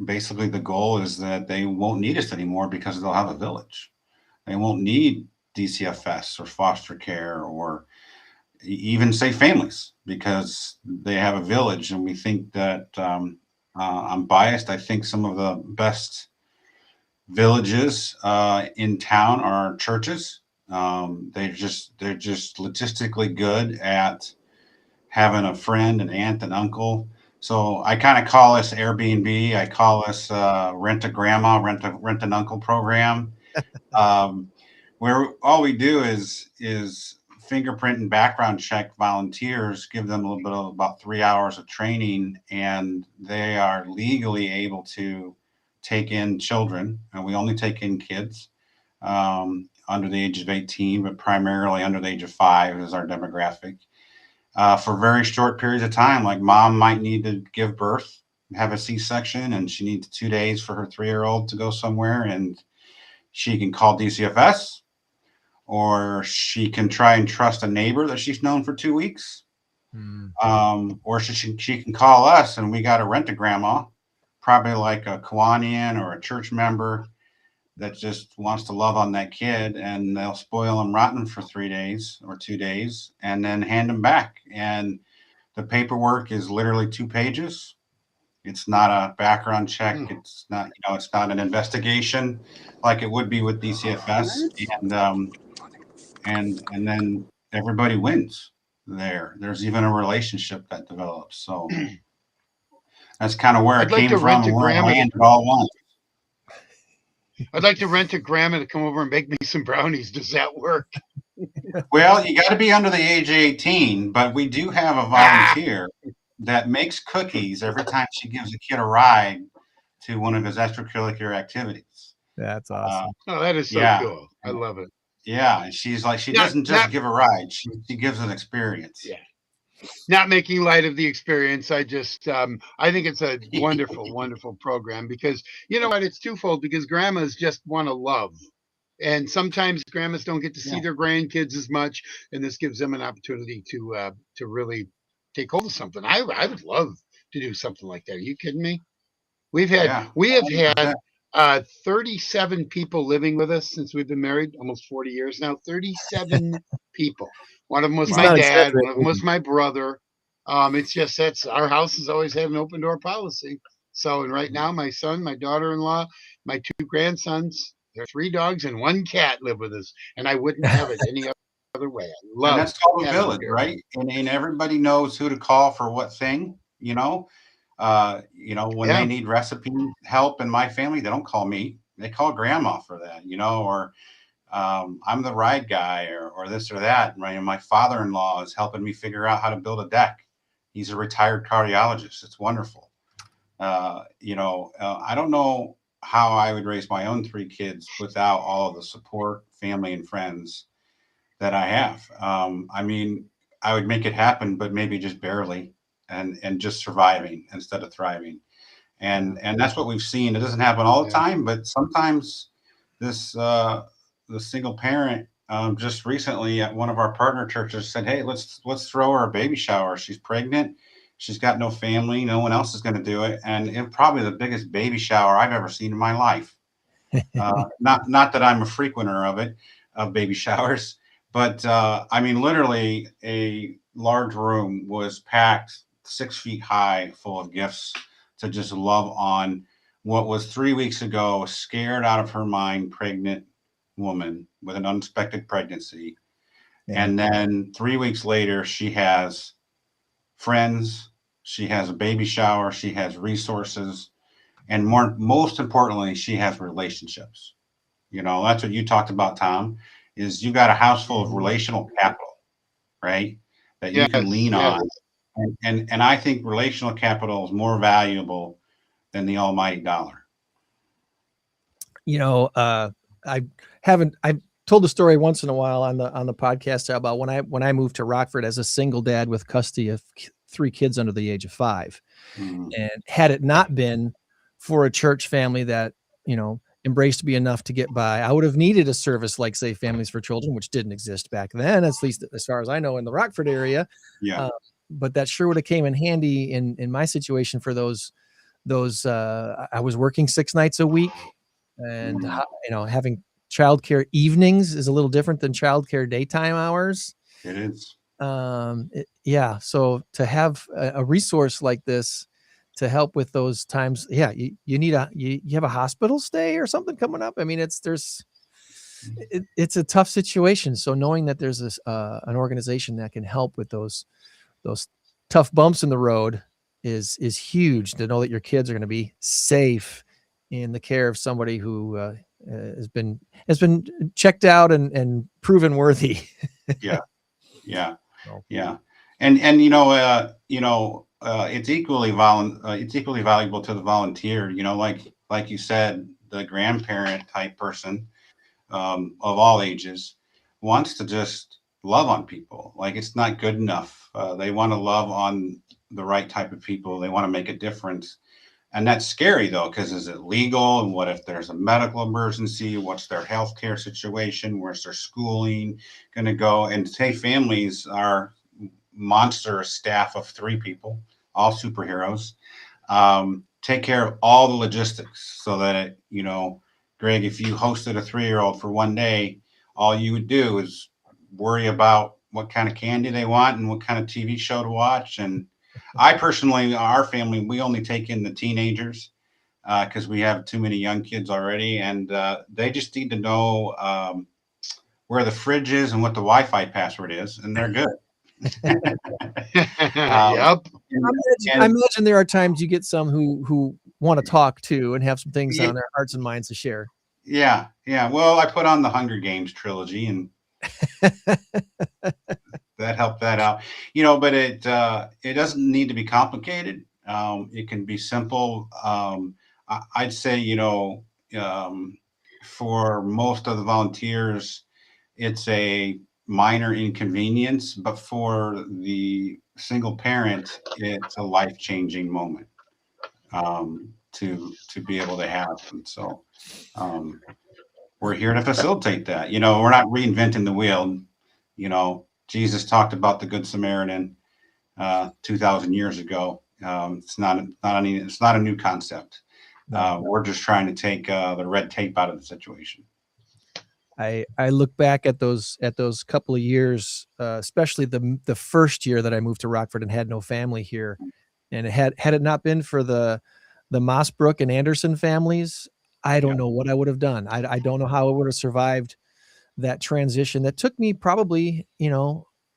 basically the goal is that they won't need us anymore because they'll have a village. They won't need DCFS or foster care or even Safe Families because they have a village. And we think that I'm biased. I think some of the best villages in town are churches. They're just logistically good at having a friend, an aunt, an uncle. So I kind of call this Airbnb. I call this rent a grandma, rent an uncle program, where all we do is fingerprint and background check volunteers, give them a little bit of about 3 hours of training, and they are legally able to take in children. And we only take in kids under the age of 18, but primarily under the age of 5 is our demographic. For very short periods of time, like mom might need to give birth, have a C-section, and she needs 2 days for her 3-year-old to go somewhere, and she can call DCFS, or she can try and trust a neighbor that she's known for 2 weeks, or she can call us, and we got to rent a grandma, probably like a Kiwanian or a church member that just wants to love on that kid, and they'll spoil him rotten for 3 days or 2 days and then hand him back. And the paperwork is literally 2 pages. It's not a background check. It's not, you know, it's not an investigation like it would be with DCFS. And then everybody wins there. There's even a relationship that develops. So that's kind of where it came from. And where I landed all once. I'd like to rent a grandma to come over and make me some brownies. Does that work? Well, you got to be under the age of 18, but we do have a volunteer that makes cookies every time she gives a kid a ride to one of his extracurricular activities. That's awesome. Oh, that is so cool. I love it. Yeah, and she's like, she doesn't just give a ride; she gives an experience. Yeah. not making light of the experience. I just, I think it's a wonderful, wonderful program because you know what? It's twofold because grandmas just want to love. And sometimes grandmas don't get to see Yeah. their grandkids as much, and this gives them an opportunity to really take hold of something. I would love to do something like that. Are you kidding me? Yeah. We have had 100%. 37 people living with us since we've been married, almost 40 years now. 37 people. One of them was He's my not dad. One of them exaggerating. was my brother. It's just that's our house has always had an open door policy. So, and right now, my son, my daughter-in-law, my two grandsons, their three dogs and one cat live with us, and I wouldn't have it any other way. I And love that's called a having them village, here. right? And everybody knows who to call for what thing, you know. When they Yeah, need recipe help in my family, they don't call me. They call grandma for that, or I'm the ride guy or this or that. My father-in-law is helping me figure out how to build a deck. He's a retired cardiologist. It's wonderful. I don't know how I would raise my own three kids without all of the support, family and friends that I have. I mean, I would make it happen, but maybe just barely and just surviving instead of thriving. And that's what we've seen. It doesn't happen all the yeah. time, but sometimes this the single parent just recently at one of our partner churches said, "Hey, let's throw her a baby shower. She's pregnant. She's got no family. No one else is going to do it, and it's probably the biggest baby shower I've ever seen in my life." Not that I'm a frequenter of baby showers, but I mean, literally a large room was packed 6 feet high full of gifts to just love on what was 3 weeks ago, a scared out of her mind pregnant woman with an unexpected pregnancy. Yeah. And then 3 weeks later, she has friends, she has a baby shower, she has resources, and most importantly, she has relationships. That's what you talked about, Tom, is you got a house full of relational capital, right? That you can Yes, lean yes. on. And I think relational capital is more valuable than the almighty dollar. I've told the story once in a while on the podcast about when I moved to Rockford as a single dad with custody of three kids under the age of 5. Mhm. And had it not been for a church family that, embraced me enough to get by, I would have needed a service like, say, Families for Children, which didn't exist back then, at least as far as I know in the Rockford area. Yeah. But that sure would have came in handy in my situation for those I was working 6 nights a week, and having childcare evenings is a little different than childcare daytime hours. It is. So to have a resource like this to help with those times, you need you have a hospital stay or something coming up. I mean, it's a tough situation. So knowing that there's an organization that can help with those tough bumps in the road is huge. To know that your kids are going to be safe in the care of somebody who has been checked out and proven worthy. Yeah. And it's equally valuable to the volunteer. Like you said, the grandparent type person of all ages wants to just love on people. Like, it's not good enough. They want to love on the right type of people. They want to make a difference. And that's scary, though, because is it legal? And what if there's a medical emergency? What's their healthcare situation? Where's their schooling going to go? And say families are monster staff of 3 people, all superheroes. Take care of all the logistics so that, Greg, if you hosted a 3-year-old for one day, all you would do is worry about what kind of candy they want and what kind of TV show to watch. And I personally, our family, we only take in the teenagers because we have too many young kids already. And they just need to know where the fridge is and what the Wi-Fi password is, and they're good. Yep. I imagine there are times you get some who want to talk too and have some things on their hearts and minds to share. Yeah. Well, I put on the Hunger Games trilogy, and that helped that out. But it doesn't need to be complicated. It can be simple. I'd say, for most of the volunteers, it's a minor inconvenience, but for the single parent, it's a life-changing moment to be able to have. And so we're here to facilitate that. You know, we're not reinventing the wheel. You know, Jesus talked about the Good Samaritan 2,000 years ago. It's not a new concept. We're just trying to take the red tape out of the situation. I look back at those couple of years, especially the first year that I moved to Rockford and had no family here, and had it not been for the Mossbrook and Anderson families, I don't know what I would have done. I don't know how I would have survived that transition that took me probably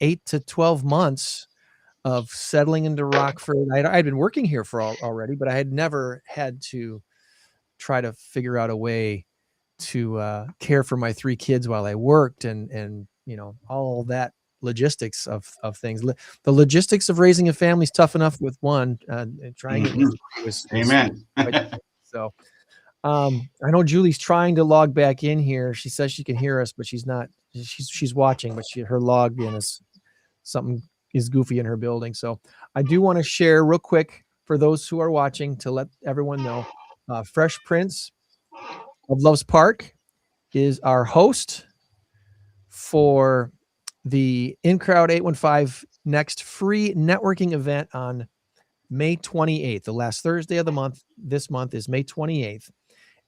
8 to 12 months of settling into Rockford. I'd been working here already, but I had never had to try to figure out a way to care for my 3 kids while I worked, and all that logistics of things. The logistics of raising a family is tough enough with one. Trying it was Amen. So I know Julie's trying to log back in here. She says she can hear us, but she's not. She's watching, but her login is something is goofy in her building. So I do want to share real quick for those who are watching to let everyone know. Fresh Printz of Loves Park is our host for the In Crowd 815 next free networking event on May 28th, the last Thursday of the month. This month is May 28th.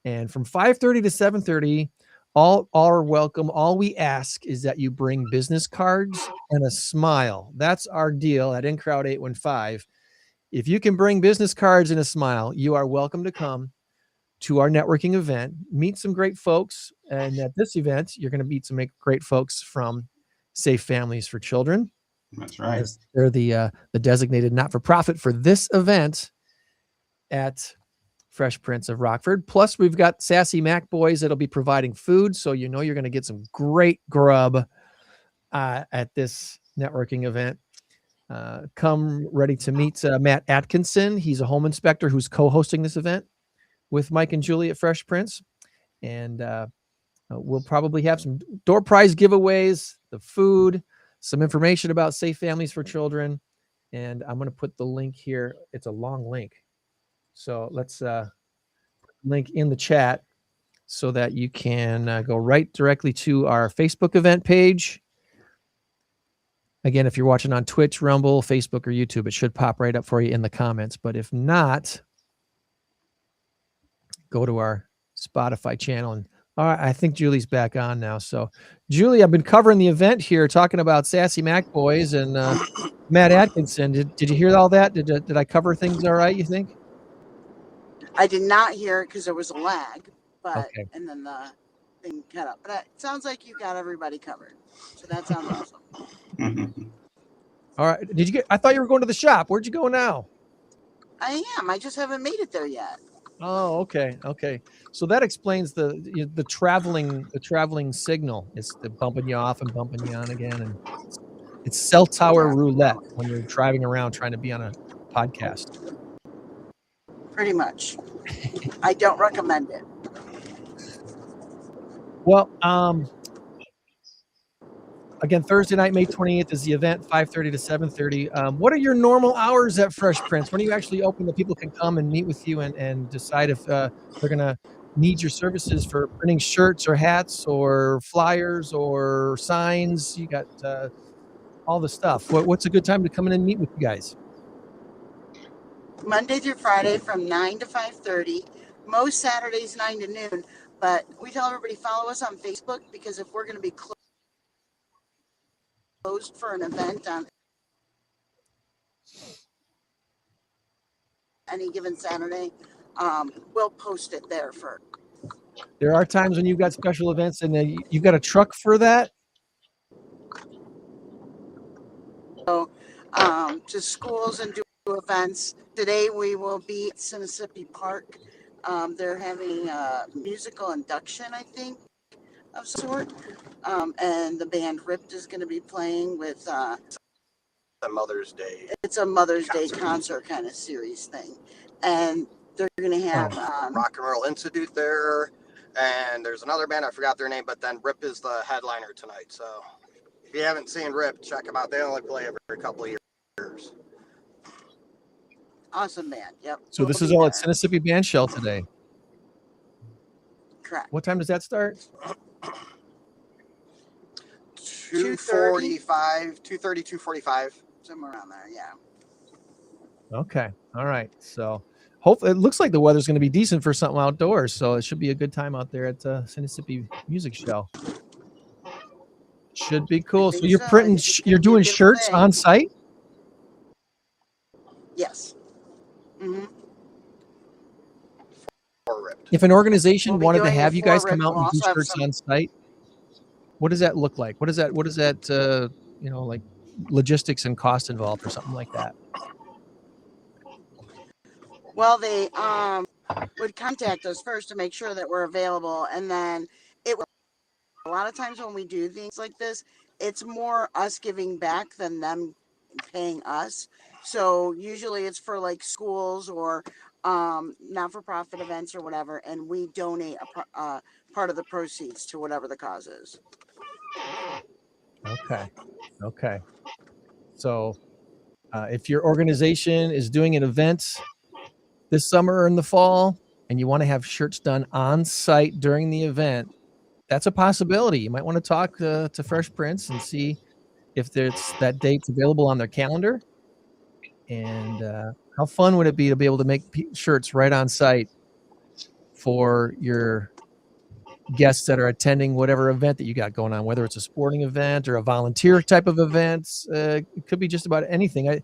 And from 5:30 to 7:30, all are welcome. All we ask is that you bring business cards and a smile. That's our deal at In Crowd 815. If you can bring business cards and a smile, you are welcome to come to our networking event, meet some great folks. And at this event, you're going to meet some great folks from Safe Families for Children. That's right. As they're the designated not-for-profit for this event at Fresh Printz of Rockford. Plus, we've got Sassy Mac Boys that'll be providing food, so you're going to get some great grub at this networking event. Come ready to meet Matt Atkinson. He's a home inspector who's co-hosting this event with Mike and Julie at Fresh Printz. And we'll probably have some door prize giveaways, the food, some information about Safe Families for Children. And I'm going to put the link here. It's a long link. So let's link in the chat so that you can go right directly to our Facebook event page. Again, if you're watching on Twitch, Rumble, Facebook, or YouTube, it should pop right up for you in the comments. But if not, go to our Spotify channel. And all right, I think Julie's back on now. So, Julie, I've been covering the event here, talking about Sassy Mac Boys and Matt Atkinson. Did you hear all that? Did I cover things all right, you think? I did not hear it because there was a lag, but Okay. and then the thing cut up. But it sounds like you got everybody covered. So that sounds awesome. All right. I thought you were going to the shop. Where'd you go now? I am. I just haven't made it there yet. Oh, okay. Okay. So that explains the traveling signal. It's the bumping you off and bumping you on again. And it's cell tower roulette when you're driving around trying to be on a podcast. Pretty much. I don't recommend it. Well, again, Thursday night, May 28th is the event, 5:30 to 7:30. What are your normal hours at Fresh Printz? When are you actually open that people can come and meet with you and decide if they're going to need your services for printing shirts or hats or flyers or signs? You got all the stuff. What's a good time to come in and meet with you guys? Monday through Friday from 9 to 5:30. Most Saturdays 9 to noon. But we tell everybody follow us on Facebook because if we're going to be closed for an event on any given Saturday, we'll post it there for. There are times when you've got special events and you've got a truck for that. So, to schools and do events. Today we will be at Mississippi Park. They're having a musical induction, I think, of sort. And the band Ripped is going to be playing with The Mother's Day. it's a Mother's Day concert kind of series thing. And they're going to have Rock and Roll Institute there. And there's another band, I forgot their name, but then Rip is the headliner tonight. So if you haven't seen Rip, check them out. They only play every couple of years. Awesome band. Yep. So this is all at Mississippi Band Shell today. Correct. What time does that start? 2:45, 2:30, 2:45. Somewhere around there. Yeah. Okay. All right. So hopefully it looks like the weather's going to be decent for something outdoors. So it should be a good time out there at Mississippi Music Show. Should be cool. So you're printing, you're doing shirts on site? Yes. Mm-hmm. If an organization wanted to doing have it you guys for come Rick. out and We'll do also have shirts some- on site, what does that look like? What is that, you know, like logistics and cost involved or something like that? Well, they would contact us first to make sure that we're available, and then a lot of times when we do things like this, it's more us giving back than them paying us. So usually it's for like schools or not-for-profit events or whatever, and we donate a part of the proceeds to whatever the cause is. Okay. So if your organization is doing an event this summer or in the fall and you want to have shirts done on site during the event, that's a possibility. You might want to talk to Fresh Printz and see if there's that date's available on their calendar. And how fun would it be to be able to make shirts right on site for your guests that are attending whatever event that you got going on, whether it's a sporting event or a volunteer type of event. It could be just about anything.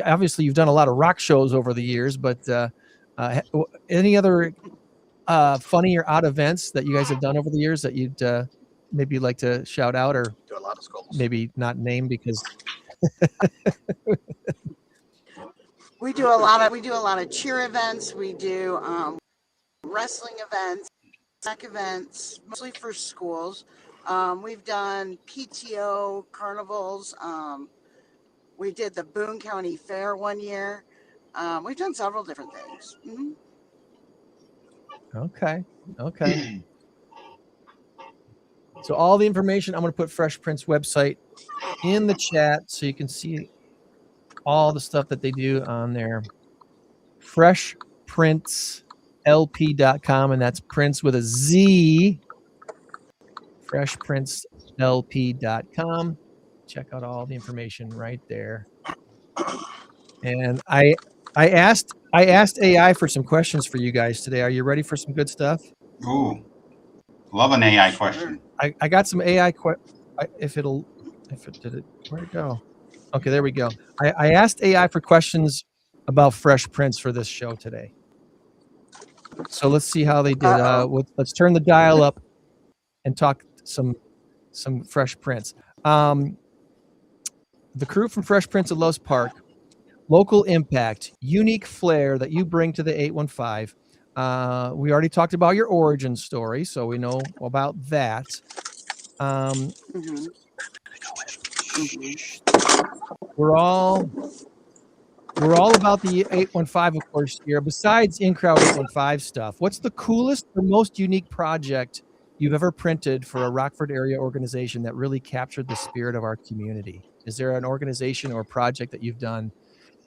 Obviously, you've done a lot of rock shows over the years, but any other funny or odd events that you guys have done over the years that you'd maybe like to shout out, or Do a lot of skulls. maybe not name because We do a lot of cheer events. We do wrestling events, tech events, mostly for schools. We've done PTO carnivals. We did the Boone County Fair one year. We've done several different things. Mm-hmm. Okay. So all the information, I'm going to put Fresh Printz website in the chat so you can see all the stuff that they do on there. freshprintzlp.com, and that's Prince with a Z. freshprintzlp.com. Check out all the information right there. And I asked AI for some questions for you guys today. Are you ready for some good stuff? Ooh, love an AI question. I got some AI where'd it go? Okay, there we go. I asked AI for questions about Fresh Printz for this show today. So let's see how they did. Let's turn the dial up and talk some Fresh Printz. The crew from Fresh Printz at Lowe's Park, local impact, unique flair that you bring to the 815. We already talked about your origin story, so we know about that. We're all about the 815, of course, here. Besides in-crowd 815 stuff, what's the coolest or most unique project you've ever printed for a Rockford area organization that really captured the spirit of our community? Is there an organization or project that you've done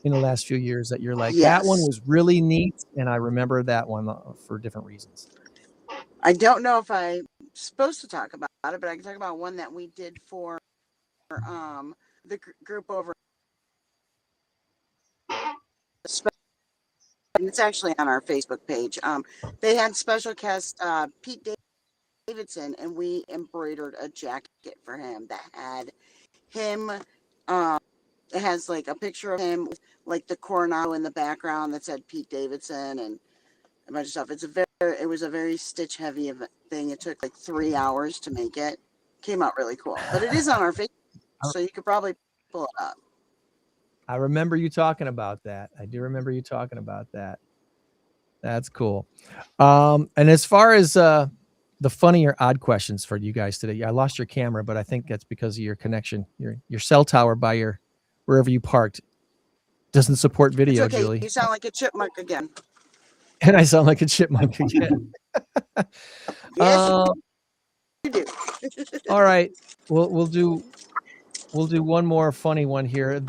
in the last few years that you're like, that one was really neat, and I remember that one for different reasons? I don't know if I'm supposed to talk about it, but I can talk about one that we did for the group over. It's actually on our Facebook page. They had special guest Pete Davidson, and we embroidered a jacket for him that had him. It has like a picture of him, like the Coronado in the background that said Pete Davidson and a bunch of stuff. It was a very stitch heavy thing. It took like 3 hours to make it. Came out really cool, but it is on our Facebook, so you could probably pull it up. I remember you talking about that. I do remember you talking about that. That's cool. And as far as the funny or odd questions for you guys today, I lost your camera, but I think that's because of your connection. Your cell tower by wherever you parked doesn't support video, It's okay. Julie. You sound like a chipmunk again. And I sound like a chipmunk again. Yes, you do. All right, we'll do one more funny one here.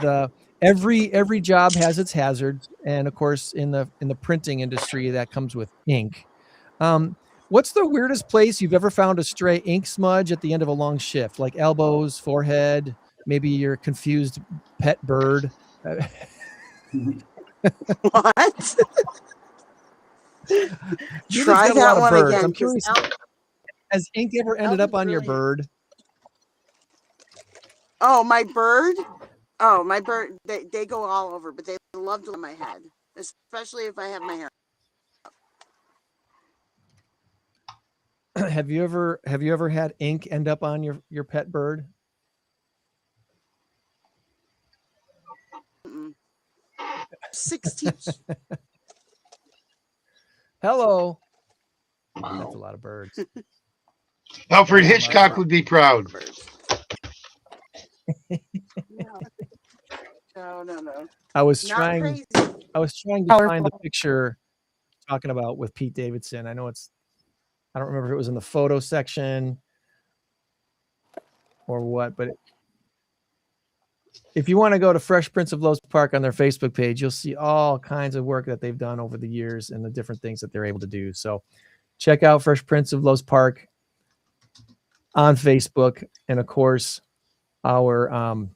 every job has its hazards, and of course, in the printing industry, that comes with ink. What's the weirdest place you've ever found a stray ink smudge at the end of a long shift, like elbows, forehead, maybe your confused pet bird? What? Julie's Try got a lot that of one birds. again. I'm curious, has ink ever ended up on your bird? Oh, my bird. Oh, my bird. They go all over, but they love to on my head, especially if I have my hair. Have you ever had ink end up on your pet bird? 16. Hello. Wow. That's a lot of birds. Alfred Hitchcock would be proud. No. I was Not trying crazy. to find the picture talking about with Pete Davidson. I know I don't remember if it was in the photo section or what, but if you want to go to Fresh Prince of Lowe's Park on their Facebook page, you'll see all kinds of work that they've done over the years and the different things that they're able to do. So check out Fresh Prince of Lowe's Park on Facebook. And of course, our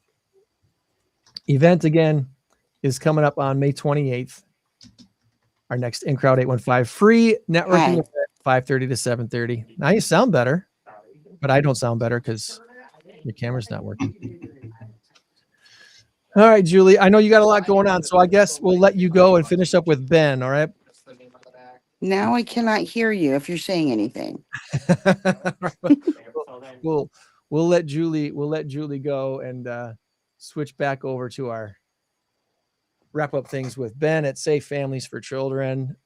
event again is coming up on May 28th. Our next In Crowd 815 free networking event, 5:30 to 7:30. Now you sound better, but I don't sound better because your camera's not working. All right, Julie, I know you got a lot going on, so I guess we'll let you go and finish up with Ben. All right. Now I cannot hear you if you're saying anything. we'll let Julie go and switch back over to our wrap up things with Ben at Safe Families for Children.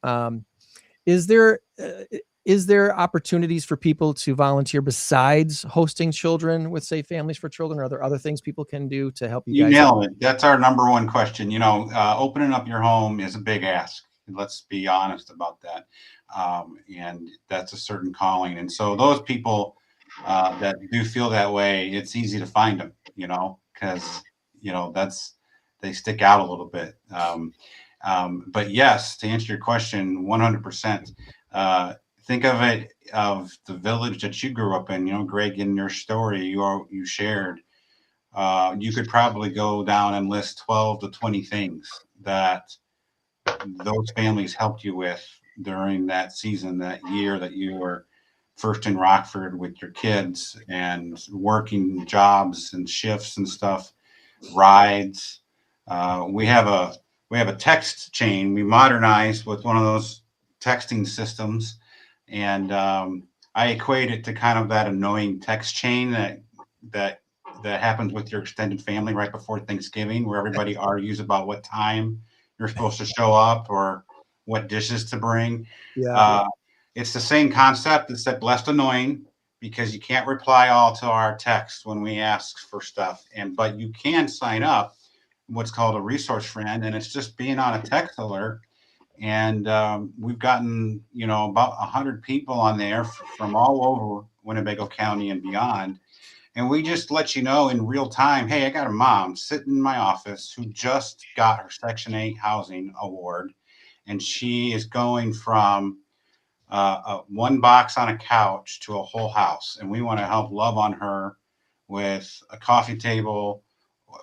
Is there opportunities for people to volunteer besides hosting children with Safe Families for Children? Are there other things people can do to help you guys? You nailed it. That's our number one question. Opening up your home is a big ask. Let's be honest about that. And that's a certain calling. And so those people that do feel that way, it's easy to find them, because, they stick out a little bit. But yes, to answer your question, 100%. Think of the village that you grew up in. Greg, in your story you shared, you could probably go down and list 12 to 20 things that those families helped you with during that season, that year that you were first in Rockford with your kids and working jobs and shifts and stuff, rides. We have a text chain. We modernized with one of those texting systems. And I equate it to kind of that annoying text chain that happens with your extended family right before Thanksgiving, where everybody argues about what time you're supposed to show up or what dishes to bring. Yeah. It's the same concept, except less annoying because you can't reply all to our text when we ask for stuff. But you can sign up what's called a resource friend, and it's just being on a text alert. And we've gotten, about 100 people on there from all over Winnebago County and beyond. And we just let you know in real time, hey, I got a mom sitting in my office who just got her Section 8 housing award. And she is going from one box on a couch to a whole house. And we want to help love on her with a coffee table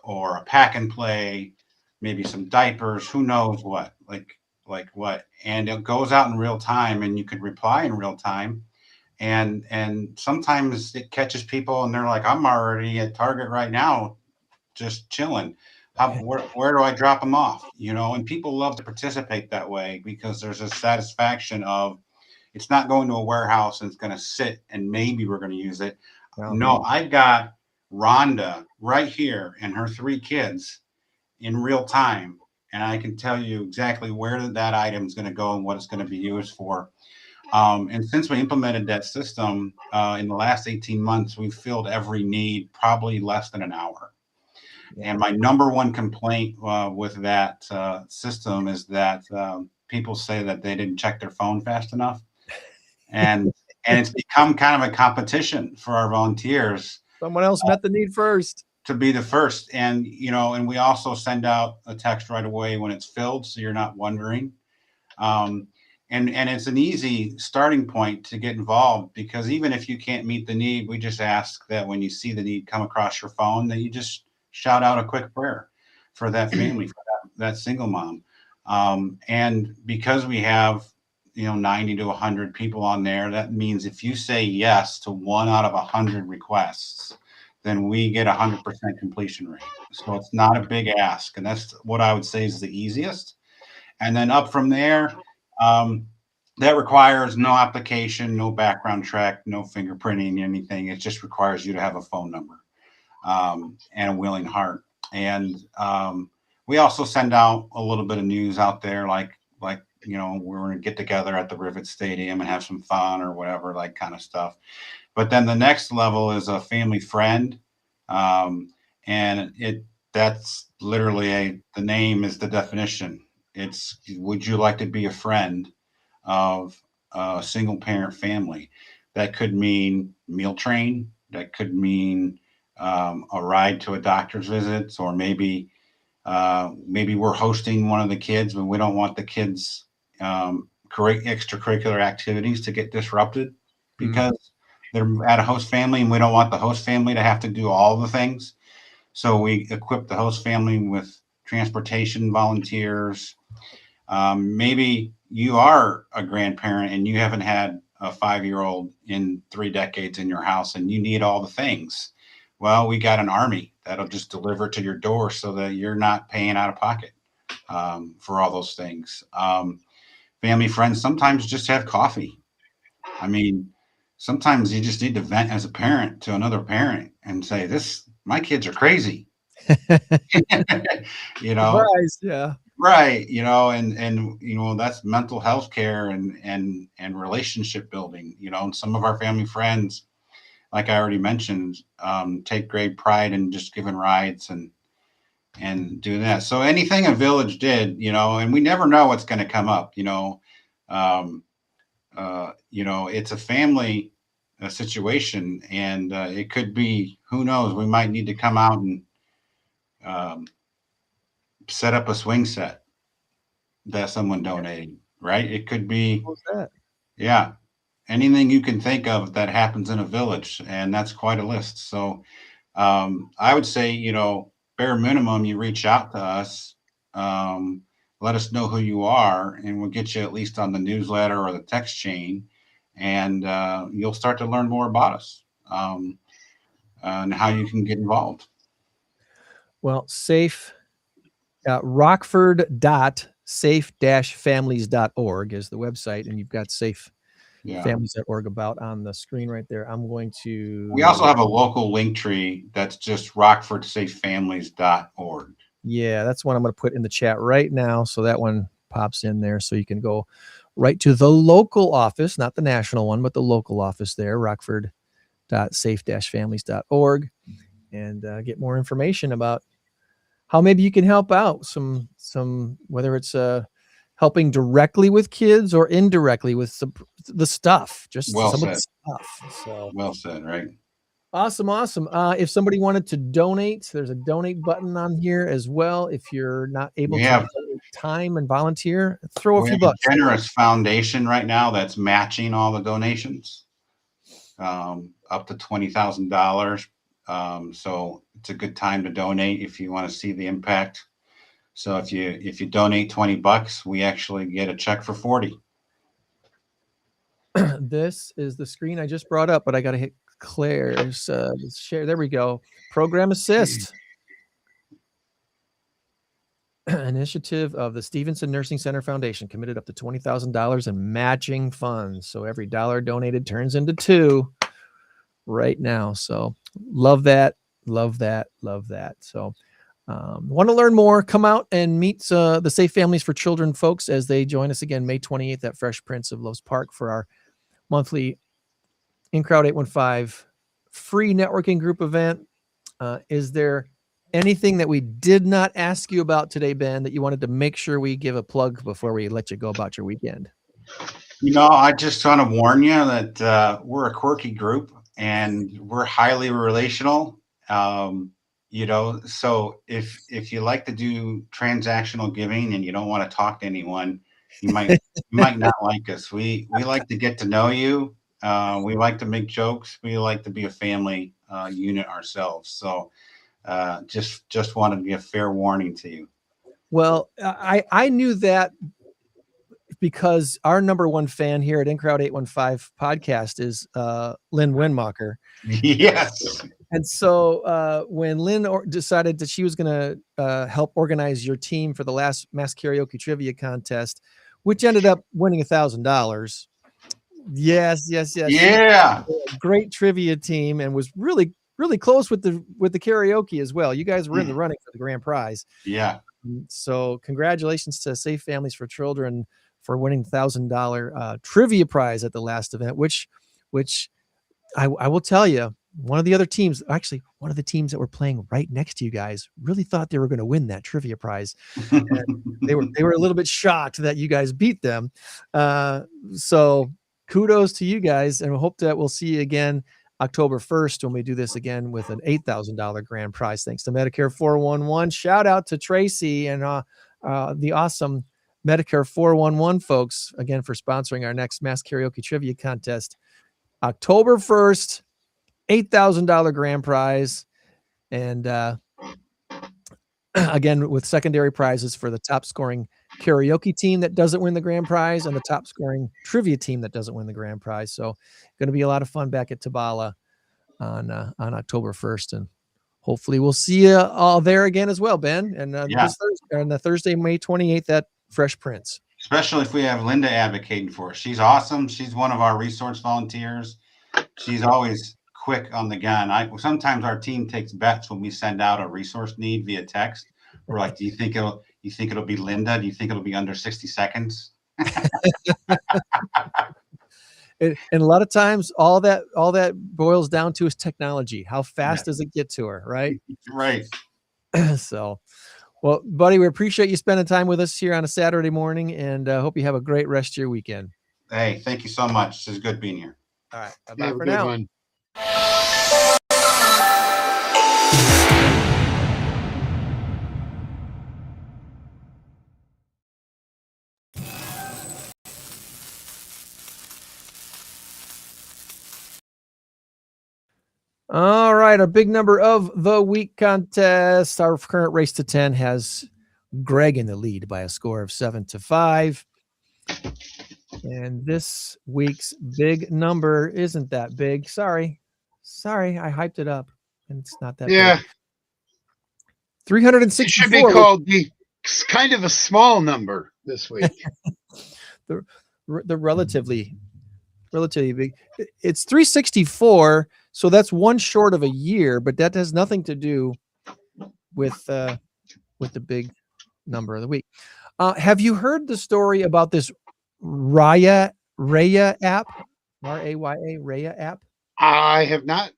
or a pack and play, maybe some diapers, who knows what, like what. And it goes out in real time and you could reply in real time. And sometimes it catches people and they're like, I'm already at Target right now, just chilling. Where do I drop them off? And people love to participate that way because there's a satisfaction of it's not going to a warehouse and it's going to sit and maybe we're going to use it. No, I've got Rhonda right here and her 3 kids in real time. And I can tell you exactly where that item is going to go and what it's going to be used for. And since we implemented that system in the last 18 months, we've filled every need probably less than an hour. Yeah. And my number one complaint with that system is that people say that they didn't check their phone fast enough. And it's become kind of a competition for our volunteers. Someone else met the need first. to be the first. And, and we also send out a text right away when it's filled, so you're not wondering. And it's an easy starting point to get involved, because even if you can't meet the need, we just ask that when you see the need come across your phone, that you just shout out a quick prayer for that family, for that single mom. And because we have, 90 to 100 people on there, that means if you say yes to 1 out of 100 requests, then we get 100% completion rate. So it's not a big ask. And that's what I would say is the easiest. And then up from there, that requires no application, no background check, no fingerprinting, anything. It just requires you to have a phone number and a willing heart. And we also send out a little bit of news out there, like we're going to get together at the Rivet Stadium and have some fun or whatever, like kind of stuff. But then the next level is a family friend. And that's literally the name is the definition. It's, would you like to be a friend of a single parent family? That could mean meal train. That could mean a ride to a doctor's visit, or maybe we're hosting one of the kids, but we don't want the kids' extracurricular activities to get disrupted because they're at a host family, and we don't want the host family to have to do all the things. So we equip the host family with transportation volunteers. Maybe you are a grandparent and you haven't had a 5-year-old in 3 decades in your house, and you need all the things. Well, we got an army that'll just deliver it to your door so that you're not paying out of pocket for all those things. Family friends sometimes just have coffee. I mean, sometimes you just need to vent as a parent to another parent and say, my kids are crazy. Surprise, yeah. Right. And that's mental health care and relationship building, and some of our family friends, like I already mentioned, take great pride in just giving rides and doing that. So anything a village did, and we never know what's going to come up, it's a family situation, and it could be, who knows, we might need to come out and set up a swing set that someone donated, right? It could be, What's that? Yeah, anything you can think of that happens in a village, and that's quite a list. So I would say, bare minimum, you reach out to us, let us know who you are, and we'll get you at least on the newsletter or the text chain, and you'll start to learn more about us and how you can get involved. Well, rockford.safe-families.org is the website, and you've got safefamilies.org about on the screen right there. I'm going to. We also have a local link tree that's just rockfordsafefamilies.org. Yeah, that's one I'm going to put in the chat right now, so that one pops in there, so you can go right to the local office, not the national one, but the local office there, rockford.safe-families.org, and get more information about how maybe you can help out some whether it's helping directly with kids or indirectly with the stuff, just well some said. of the stuff. So well said, right? Awesome. If somebody wanted to donate, there's a donate button on here as well. If you're not able to donate time and volunteer, throw a few bucks. We have a generous foundation right now that's matching all the donations up to $20,000. So it's a good time to donate if you want to see the impact. So if you donate $20, we actually get a check for 40. This is the screen I just brought up, but I got to hit Claire's share. There we go. Program Assist. Initiative of the Stevenson Nursing Center Foundation committed up to $20,000 in matching funds. So every dollar donated turns into 2 right now. So love that. Love that. Love that. So want to learn more, come out and meet the Safe Families for Children folks as they join us again May 28th at Fresh Prince of Lowe's Park for our monthly In Crowd 815 free networking group event. Is there anything that we did not ask you about today, Ben, that you wanted to make sure we give a plug before we let you go about your weekend? I just want to warn you that we're a quirky group and we're highly relational. You know, so if you like to do transactional giving and you don't want to talk to anyone, you might not like us. We like to get to know you. We like to make jokes. We like to be a family unit ourselves. So just want to give fair warning to you. Well, I knew that because our number one fan here at InCrowd 815 podcast is Lynn Winmacher. Yes. And so when Lynn decided that she was going to help organize your team for the last Mass Karaoke Trivia Contest, which ended up winning $1,000. Yes. Yeah. Great trivia team, and was really close with the karaoke as well. You guys were in the running for the grand prize. Yeah. So congratulations to Safe Families for Children for winning $1,000 trivia prize at the last event, which I will tell you, one of the teams that were playing right next to you guys really thought they were going to win that trivia prize. And they were a little bit shocked that you guys beat them. So kudos to you guys, and we hope that we'll see you again October 1st when we do this again with an $8,000 grand prize. Thanks to Medicare 411. Shout out to Tracy and the awesome Medicare 411 folks again for sponsoring our next Mass Karaoke Trivia Contest. October 1st, $8,000 grand prize. And again, with secondary prizes for the top scoring karaoke team that doesn't win the grand prize and the top scoring trivia team that doesn't win the grand prize. So going to be a lot of fun back at Tabala on October 1st. And hopefully we'll see you all there again as well, Ben. And this Thursday, on the Thursday, May 28th at Fresh Printz. Especially if we have Linda advocating for us. She's awesome. She's one of our resource volunteers. She's always quick on the gun. Sometimes our team takes bets when we send out a resource need via text. We're like, do you think it'll be Linda? Do you think it'll be under 60 seconds? And a lot of times all that boils down to is technology. How fast does it get to her? Right. Right. So, well, buddy, we appreciate you spending time with us here on a Saturday morning, and hope you have a great rest of your weekend. Hey, thank you so much. It's good being here. All right. Bye for now. One. All right, our big number of the week contest. Our current race to 10 has Greg in the lead by a score of 7-5. And this week's big number isn't that big. Sorry, I hyped it up, and it's not that big. 364. It should be called it's kind of a small number this week. the relatively big. It's 364. So that's one short of a year, but that has nothing to do with the big number of the week. Have you heard the story about this Raya app? Raya, Raya app? I have not.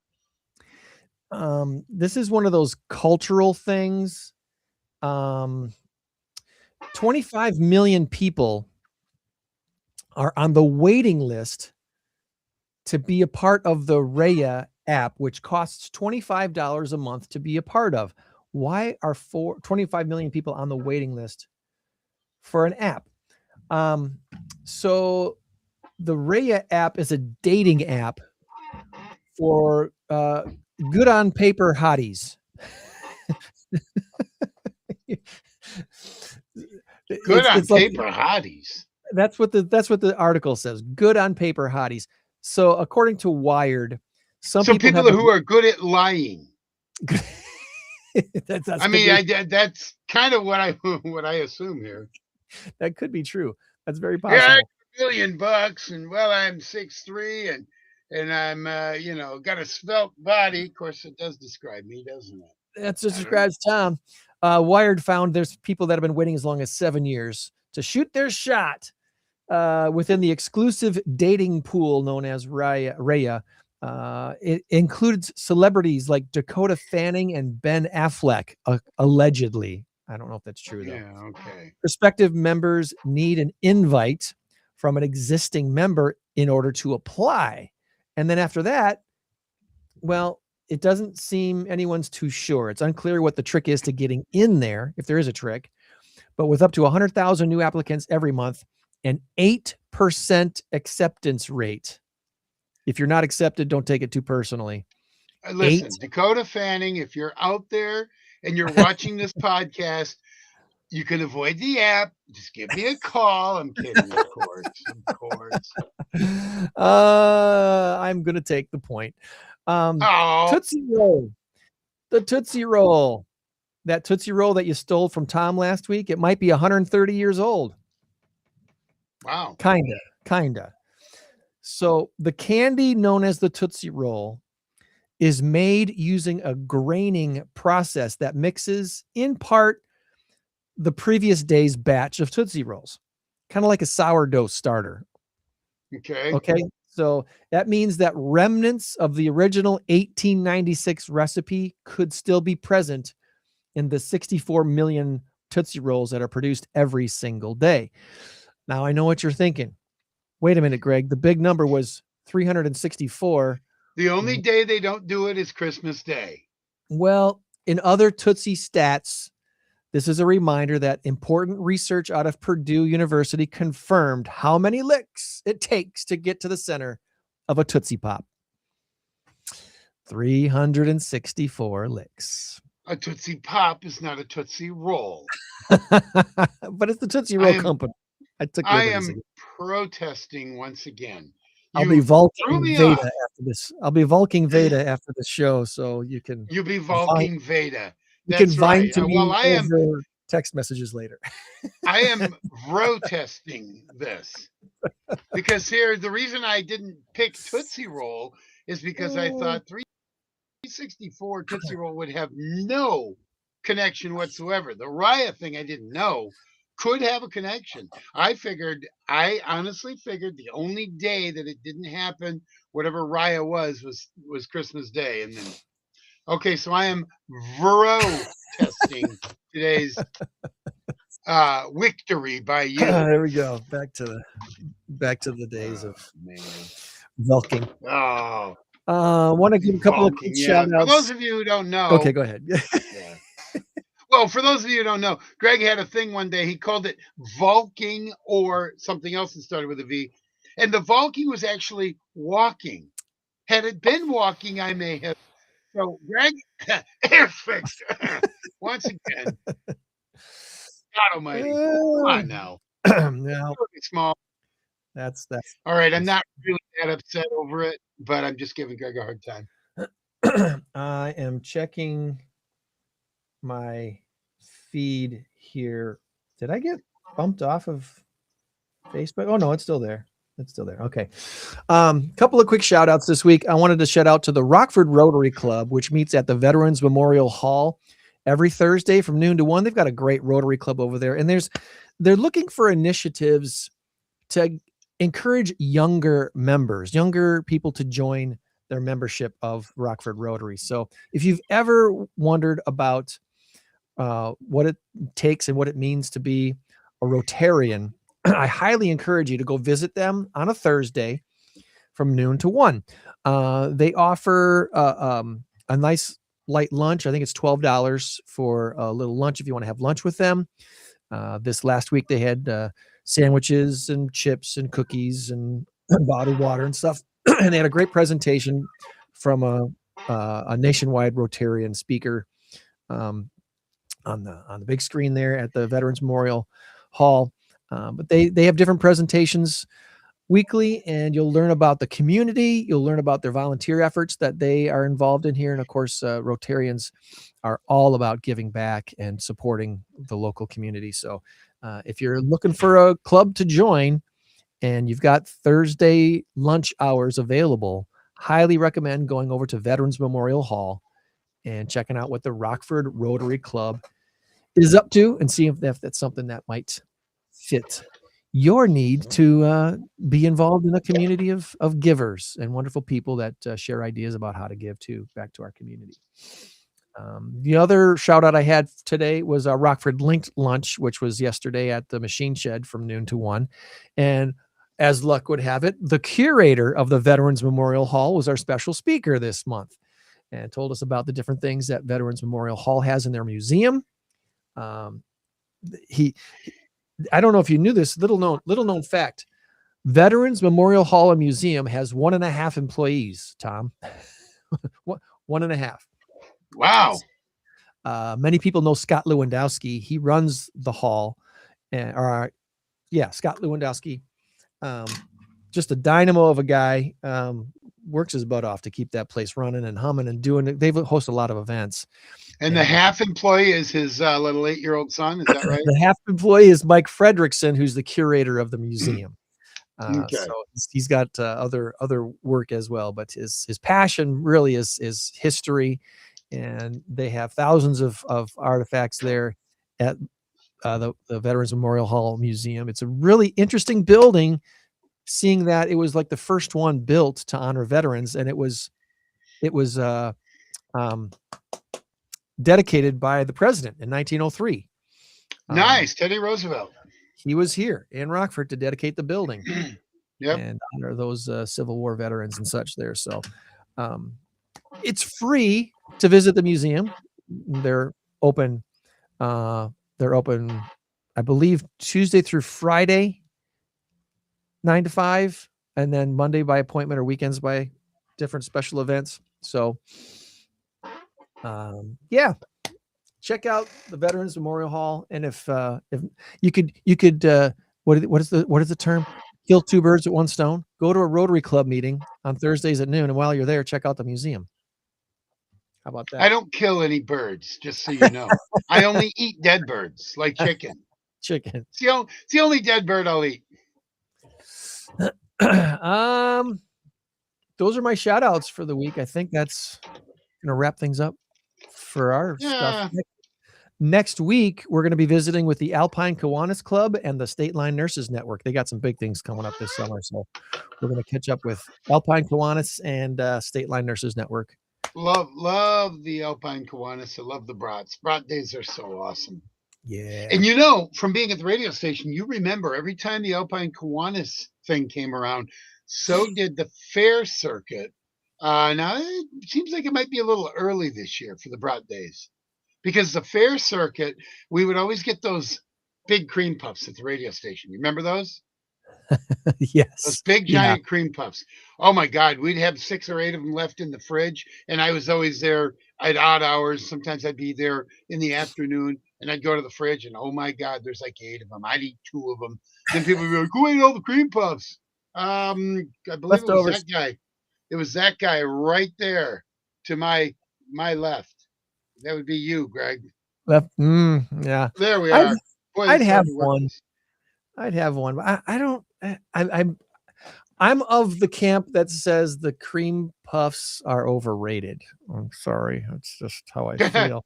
This is one of those cultural things. 25 million people are on the waiting list to be a part of the Raya app, which costs $25 a month to be a part of. Why are 25 million people on the waiting list for an app? So the Raya app is a dating app for good on paper hotties. Good on paper hotties. That's what the article says. Good on paper hotties. So according to Wired, some people who are good at lying. that's kind of what I assume here. That could be true. That's very possible. Yeah, $1 million, and well, I'm 6'3", and I'm got a svelte body. Of course, it does describe me, doesn't it? That just describes Tom. Wired found there's people that have been waiting as long as 7 years to shoot their shot within the exclusive dating pool known as Raya. It includes celebrities like Dakota Fanning and Ben Affleck, allegedly. I don't know if that's true, though. Yeah, okay. Prospective members need an invite from an existing member in order to apply. And then after that, well, it doesn't seem anyone's too sure. It's unclear what the trick is to getting in there, if there is a trick. But with up to 100,000 new applicants every month, an 8% acceptance rate. If you're not accepted, don't take it too personally. Listen, 8. Dakota Fanning, if you're out there and you're watching this podcast, you can avoid the app. Just give me a call. I'm kidding, of course. Of course. I'm going to take the point. Oh, Tootsie Roll. The Tootsie Roll. That Tootsie Roll that you stole from Tom last week, it might be 130 years old. wow. Kinda. So the candy known as the Tootsie Roll is made using a graining process that mixes, in part, the previous day's batch of Tootsie Rolls, kind of like a sourdough starter. Okay. So that means that remnants of the original 1896 recipe could still be present in the 64 million Tootsie Rolls that are produced every single day. Now, I know what you're thinking. Wait a minute, Greg. The big number was 364. The only day they don't do it is Christmas Day. Well, in other Tootsie stats, this is a reminder that important research out of Purdue University confirmed how many licks it takes to get to the center of a Tootsie Pop. 364 licks. A Tootsie Pop is not a Tootsie Roll. But it's the Tootsie Roll Company. I am protesting once again. I'll be Vulking Veda after this. I'll be Vulking Veda after the show, so you can. You'll be Vulking Veda. You can vine right. to me Well, I am over text messages later. I am protesting this because here the reason I didn't pick Tootsie Roll is because I thought 364 Tootsie Roll would have no connection whatsoever. The Raya thing I didn't know could have a connection. I honestly figured the only day that it didn't happen, whatever Raya was Christmas Day. And then, okay, so I am testing today's victory by you. There we go. Back to the days of Vulking. Oh, want to give a couple of quick shout outs. For those of you who don't know. Okay, go ahead. Yeah. Well, for those of you who don't know, Greg had a thing one day. He called it Vulking or something else that started with a V. And the Vulking was actually walking. Had it been walking, I may have. So, Greg, perfect. Once again. God almighty. Come on now. Now, small. That's all right. I'm not really that upset over it, but I'm just giving Greg a hard time. I am checking my feed here. Did I get bumped off of Facebook? Oh no, it's still there. Okay. Couple of quick shout outs this week. I wanted to shout out to the Rockford Rotary Club, which meets at the Veterans Memorial Hall every Thursday from noon to 1. They've got a great Rotary Club over there, and they're looking for initiatives to encourage younger people to join their membership of Rockford Rotary. So if you've ever wondered about what it takes and what it means to be a Rotarian, I highly encourage you to go visit them on a Thursday from noon to 1. They offer a nice light lunch. I think it's $12 for a little lunch if you want to have lunch with them. This last week they had sandwiches and chips and cookies and bottled water and stuff. And they had a great presentation from a nationwide Rotarian speaker on the big screen there at the Veterans Memorial Hall. But they have different presentations weekly, and you'll learn about the community. You'll learn about their volunteer efforts that they are involved in here. And of course, Rotarians are all about giving back and supporting the local community. So if you're looking for a club to join and you've got Thursday lunch hours available, highly recommend going over to Veterans Memorial Hall and checking out what the Rockford Rotary Club is up to and see if that's something that might fit your need to be involved in a community of givers and wonderful people that share ideas about how to give back to our community. The other shout out I had today was a Rockford Linked Lunch, which was yesterday at the Machine Shed from noon to 1. And as luck would have it, the curator of the Veterans Memorial Hall was our special speaker this month. and told us about the different things that Veterans Memorial Hall has in their museum. I don't know if you knew this, little known fact. Veterans Memorial Hall and Museum has 1.5 employees, Tom. 1.5. Wow. Many people know Scott Lewandowski. He runs the hall. Scott Lewandowski. Just a dynamo of a guy. Works his butt off to keep that place running and humming and doing it. They've hosted a lot of events. And the half employee is his little 8-year-old son. Is that right? The half employee is Mike Fredrickson, who's the curator of the museum. Okay. So he's got other work as well, but his passion really is history, and they have thousands of artifacts there at the Veterans Memorial Hall Museum. It's a really interesting building, seeing that it was like the first one built to honor veterans, and it was dedicated by the president in 1903. Nice. Teddy Roosevelt. He was here in Rockford to dedicate the building. Yep. And honor those Civil War veterans and such there. So it's free to visit the museum. They're open, I believe, Tuesday through Friday, 9 to 5, and then Monday by appointment or weekends by different special events. So check out the Veterans Memorial Hall. And if you could what is the term? Kill two birds with one stone. Go to a Rotary Club meeting on Thursdays at noon, and while you're there, check out the museum. How about that? I don't kill any birds, just so you know. I only eat dead birds, like chicken. Chicken. It's the only dead bird I'll eat. Those are my shout outs for the week. I think that's gonna wrap things up for our stuff. Next week, we're going to be visiting with the Alpine Kiwanis Club and the STATELINE Nurses Network. They got some big things coming up this summer, so we're going to catch up with Alpine Kiwanis and STATELINE Nurses Network. Love the Alpine Kiwanis. I love the brats. Brat days are so awesome. Yeah. And from being at the radio station, you remember every time the Alpine Kiwanis thing came around, so did the fair circuit. Now, it seems like it might be a little early this year for the brat days. Because the fair circuit, we would always get those big cream puffs at the radio station. You remember those? Yes. Those big, giant cream puffs. Oh, my God. We'd have 6 or 8 of them left in the fridge. And I was always there at odd hours. Sometimes I'd be there in the afternoon. And I'd go to the fridge. And, oh, my God, there's like 8 of them. I'd eat 2 of them. Then people would be like, who ate all the cream puffs? I believe it was that guy. It was that guy right there to my left. That would be you, Greg. Left. Yeah. There we are. I'd have one. I'd have one. I don't. I'm of the camp that says the cream puffs are overrated. I'm sorry. That's just how I feel.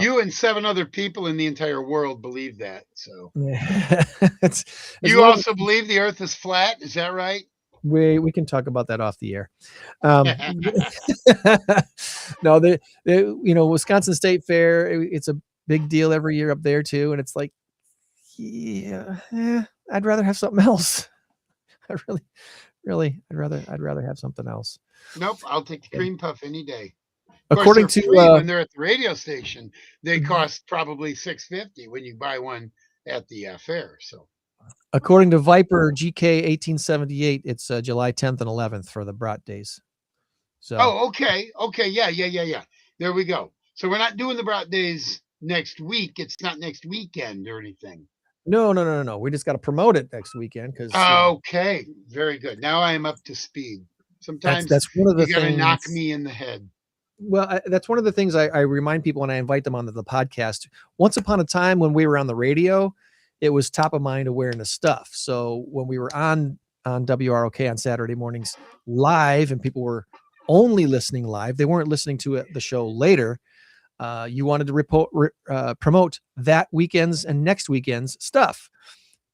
You and 7 other people in the entire world believe that. So you also believe the Earth is flat? Is that right? We can talk about that off the air. No, Wisconsin State Fair, it's a big deal every year up there too. And it's like, I'd rather have something else. I'd rather have something else. Nope. I'll take the cream puff any day. According to when they're at the radio station, they cost probably $6.50 when you buy one at the fair. So according to Viper GK 1878, it's July 10th and 11th for the brat days. So okay. Yeah. There we go. So we're not doing the brat days next week. It's not next weekend or anything. No. We just got to promote it next weekend because. Okay, very good. Now I am up to speed. Sometimes that's one of the you got to things. knock me in the head. Well, that's one of the things I remind people when I invite them onto the podcast. Once upon a time, when we were on the radio, it was top of mind awareness stuff. So when we were on WROK on Saturday mornings live, and people were only listening live, they weren't listening to the show later. You wanted to promote that weekend's and next weekend's stuff.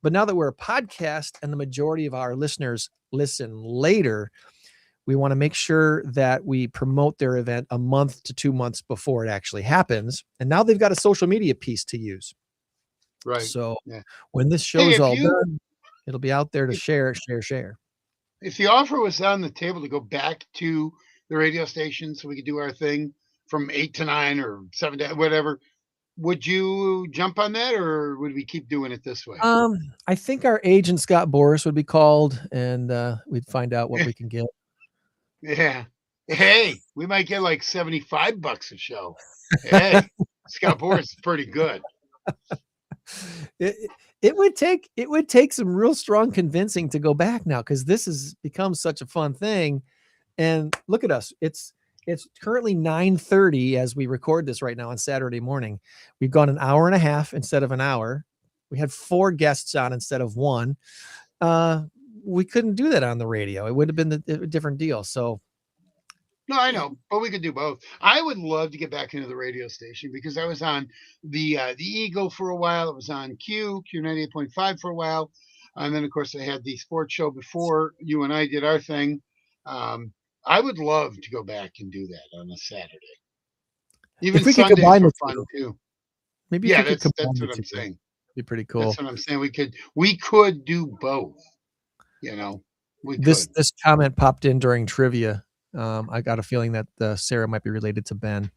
But now that we're a podcast and the majority of our listeners listen later, we want to make sure that we promote their event a month to 2 months before it actually happens. And now they've got a social media piece to use. Right. So when this show is all done, it'll be out there to share. If the offer was on the table to go back to the radio station so we could do our thing from 8 to 9 or 7 to whatever. Would you jump on that, or would we keep doing it this way? I think our agent Scott Boris would be called, and we'd find out what we can get. Yeah. Hey, we might get like $75 a show. Hey, Scott Boris is pretty good. It would take some real strong convincing to go back now, because this has become such a fun thing. And look at us. It's currently 9:30 as we record this right now on Saturday morning. We've gone an hour and a half instead of an hour. We had 4 guests on instead of 1. We couldn't do that on the radio. It would have been a different deal. So No, I know, but we could do both. I would love to get back into the radio station because I was on the Eagle for a while. It was on Q98.5 for a while, and then of course I had the sports show before you and I did our thing. I would love to go back and do that on a Saturday. Even if we could Sundays combine were the fun two, too. maybe Yeah, if we could that's combine what the I'm two, saying. it'd be pretty cool. That's what I'm saying. We could do both. You know, we could. This comment popped in during trivia. I got a feeling that Sarah might be related to Ben.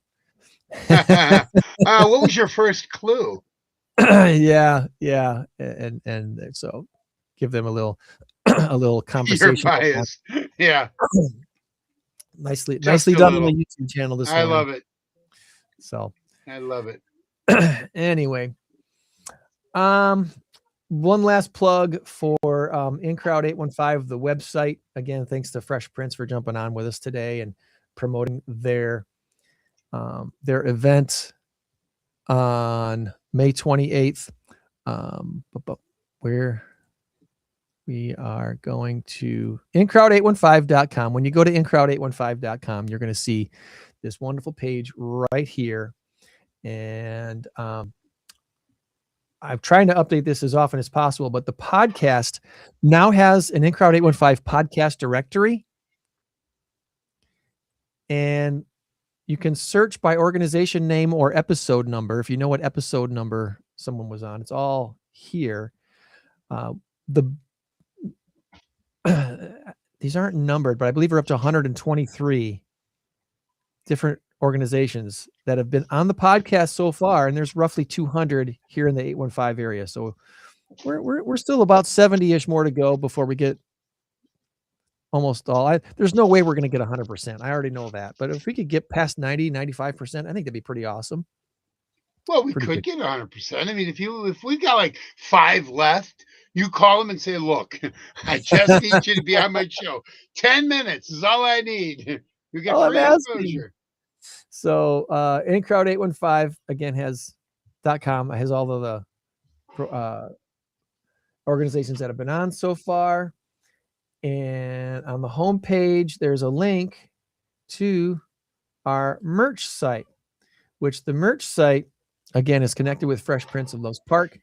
What was your first clue? yeah, and so give them a little You're conversation. biased. Yeah. Nicely Just a done on little. the YouTube channel this I morning. love it. So I love it. anyway, one last plug for InCrowd 815, the website. Again, thanks to Fresh Printz for jumping on with us today and promoting their event on May 28th. But where we are going to InCrowd815.com. When you go to InCrowd815.com, you're going to see this wonderful page right here. And I'm trying to update this as often as possible, but the podcast now has an InCrowd 815 podcast directory. And you can search by organization name or episode number. If you know what episode number someone was on, it's all here. These aren't numbered, but I believe we're up to 123 different organizations that have been on the podcast so far, and there's roughly 200 here in the 815 area. So we're still about 70-ish more to go before we get almost all. There's no way we're going to get 100%. I already know that. But if we could get past 90, 95%, I think that'd be pretty awesome. Well, we Pretty could good. get 100%. I mean, if we got like 5 left, you call them and say, "Look, I just need you to be on my show. 10 minutes is all I need. You get All I'm free asking. exposure." So InCrowd 815 again has .com, has all of the organizations that have been on so far. And on the homepage, there's a link to our merch site, which the merch site, again, is connected with Fresh Printz of Lowe's Park.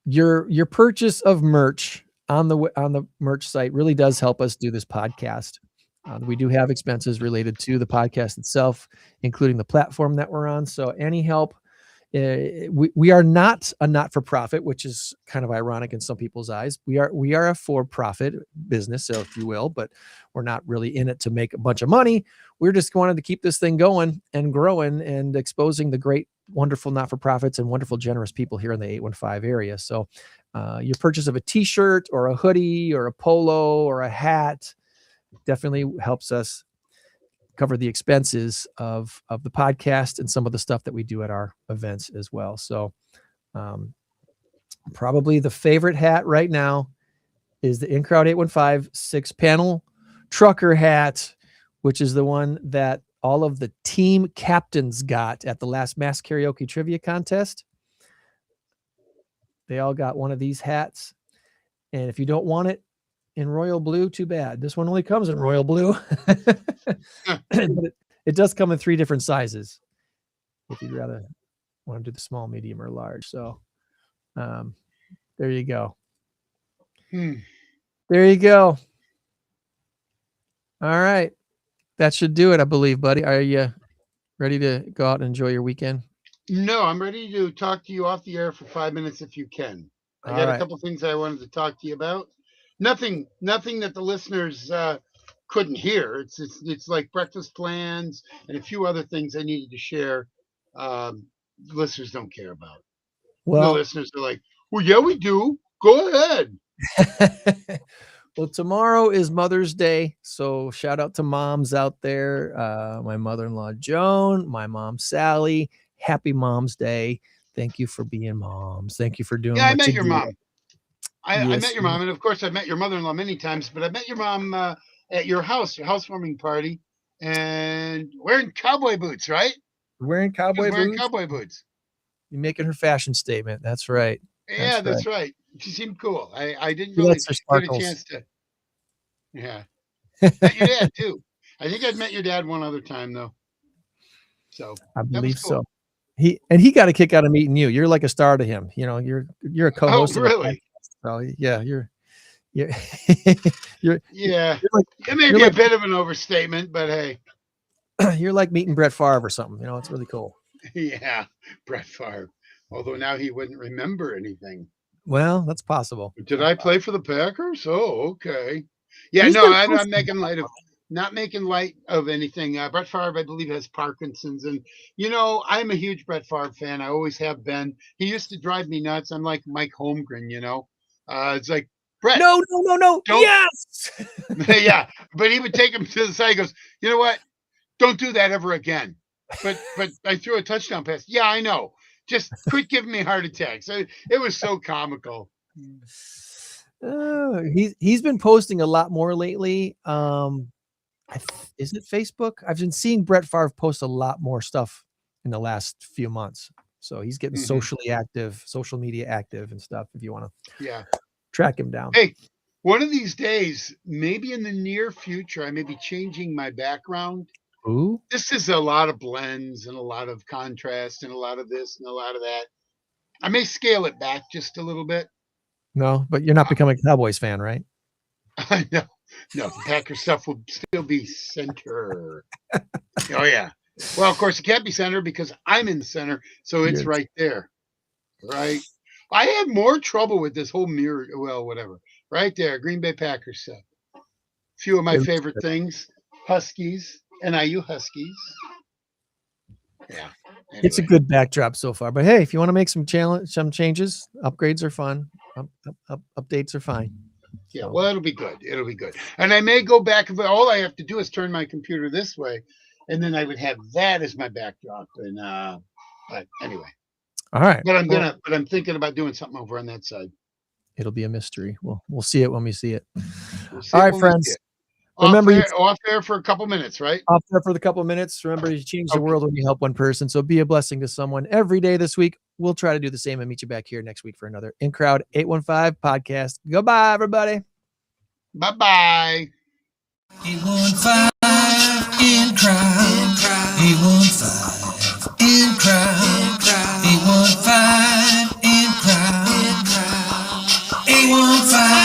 Your purchase of merch on the merch site really does help us do this podcast. We do have expenses related to the podcast itself, including the platform that we're on. So any help, we are not a not-for-profit, which is kind of ironic in some people's eyes. We are a for-profit business, so if you will, but we're not really in it to make a bunch of money. We're just wanted to keep this thing going and growing and exposing the great, wonderful not-for-profits and wonderful, generous people here in the 815 area. So your purchase of a t-shirt or a hoodie or a polo or a hat definitely helps us cover the expenses of the podcast and some of the stuff that we do at our events as well. So probably the favorite hat right now is the InCrowd 815 6-panel trucker hat, which is the one that all of the team captains got at the last Mass Karaoke Trivia Contest. They all got one of these hats. And if you don't want it in royal blue, too bad. This one only comes in royal blue. But it does come in 3 different sizes if you'd rather want to do the small, medium, or large. So there you go. There you go. All right. That should do it, I believe, buddy. Are you ready to go out and enjoy your weekend? No, I'm ready to talk to you off the air for 5 minutes if you can. I got All right. a couple things I wanted to talk to you about. Nothing that the listeners couldn't hear. It's like breakfast plans and a few other things I needed to share. Listeners don't care about. The Well, listeners are like, well, yeah, we do. Go ahead. well, tomorrow is Mother's Day, so shout out to moms out there. My mother-in-law Joan, my mom Sally. Happy Mom's Day. Thank you for being moms. Thank you for doing. Yeah, I what met you your do. mom. I Yes, met your mom, and of course, I've met your mother-in-law many times. But I met your mom at your housewarming party, and wearing cowboy boots, right? wearing She was cowboy wearing boots. cowboy boots. You're making her fashion statement. That's right. Yeah, that's right. She seemed cool. I didn't She really likes her get a sparkles. chance to. Yeah, met your dad too. I think I'd met your dad one other time though. So I that was believe cool. so. He got a kick out of meeting you. You're like a star to him. You know, you're a Oh, co-host. of a really? podcast. So yeah, you're Yeah, you're like it may you're be a like bit of an overstatement, but hey, you're like meeting Brett Favre or something. You know, it's really cool. yeah, Brett Favre. Although now he wouldn't remember anything. Well, that's possible. Did I play for the Packers? Oh, okay. Yeah, He's no, been I'm posting- not making light of anything. Brett Favre, I believe, has Parkinson's, and I'm a huge Brett Favre fan. I always have been. He used to drive me nuts. I'm like Mike Holmgren, it's like Brett. No. Don't- Yes. Yeah, but he would take him to the side. He goes, you know what? Don't do that ever again. But I threw a touchdown pass. Yeah, I know. Just quit giving me heart attacks. It was so comical. He's been posting a lot more lately. Is it Facebook? I've been seeing Brett Favre post a lot more stuff in the last few months. So he's getting socially active, social media active and stuff. If you want to track him down. Hey, one of these days, maybe in the near future, I may be changing my background. Ooh. This is a lot of blends and a lot of contrast and a lot of this and a lot of that. I may scale it back just a little bit. No, but you're not becoming a Cowboys fan, right? No, the Packer stuff will still be center. Oh, yeah. Well, of course, it can't be center because I'm in the center, so it's right there. Right? I have more trouble with this whole mirror. Well, whatever. Right there, Green Bay Packers stuff. A few of my favorite things. Huskies, NIU Huskies. Yeah. Anyway. It's a good backdrop so far. But hey, if you want to make some changes, upgrades are fun. Updates are fine. Yeah, well, it'll be good. It'll be good. And I may go back. All I have to do is turn my computer this way, and then I would have that as my backdrop. And but anyway. All right. But I'm thinking about doing something over on that side. It'll be a mystery. We'll see it when we see it. We'll see All it right, when we friends. see it. Remember, off air for a couple minutes, right? Off there for the couple minutes. Remember, you change the world when you help one person. So be a blessing to someone every day this week. We'll try to do the same and meet you back here next week for another In Crowd 815 podcast. Goodbye, everybody. Bye-bye. 815 In Crowd. 815 In Crowd. 815 In Crowd. 815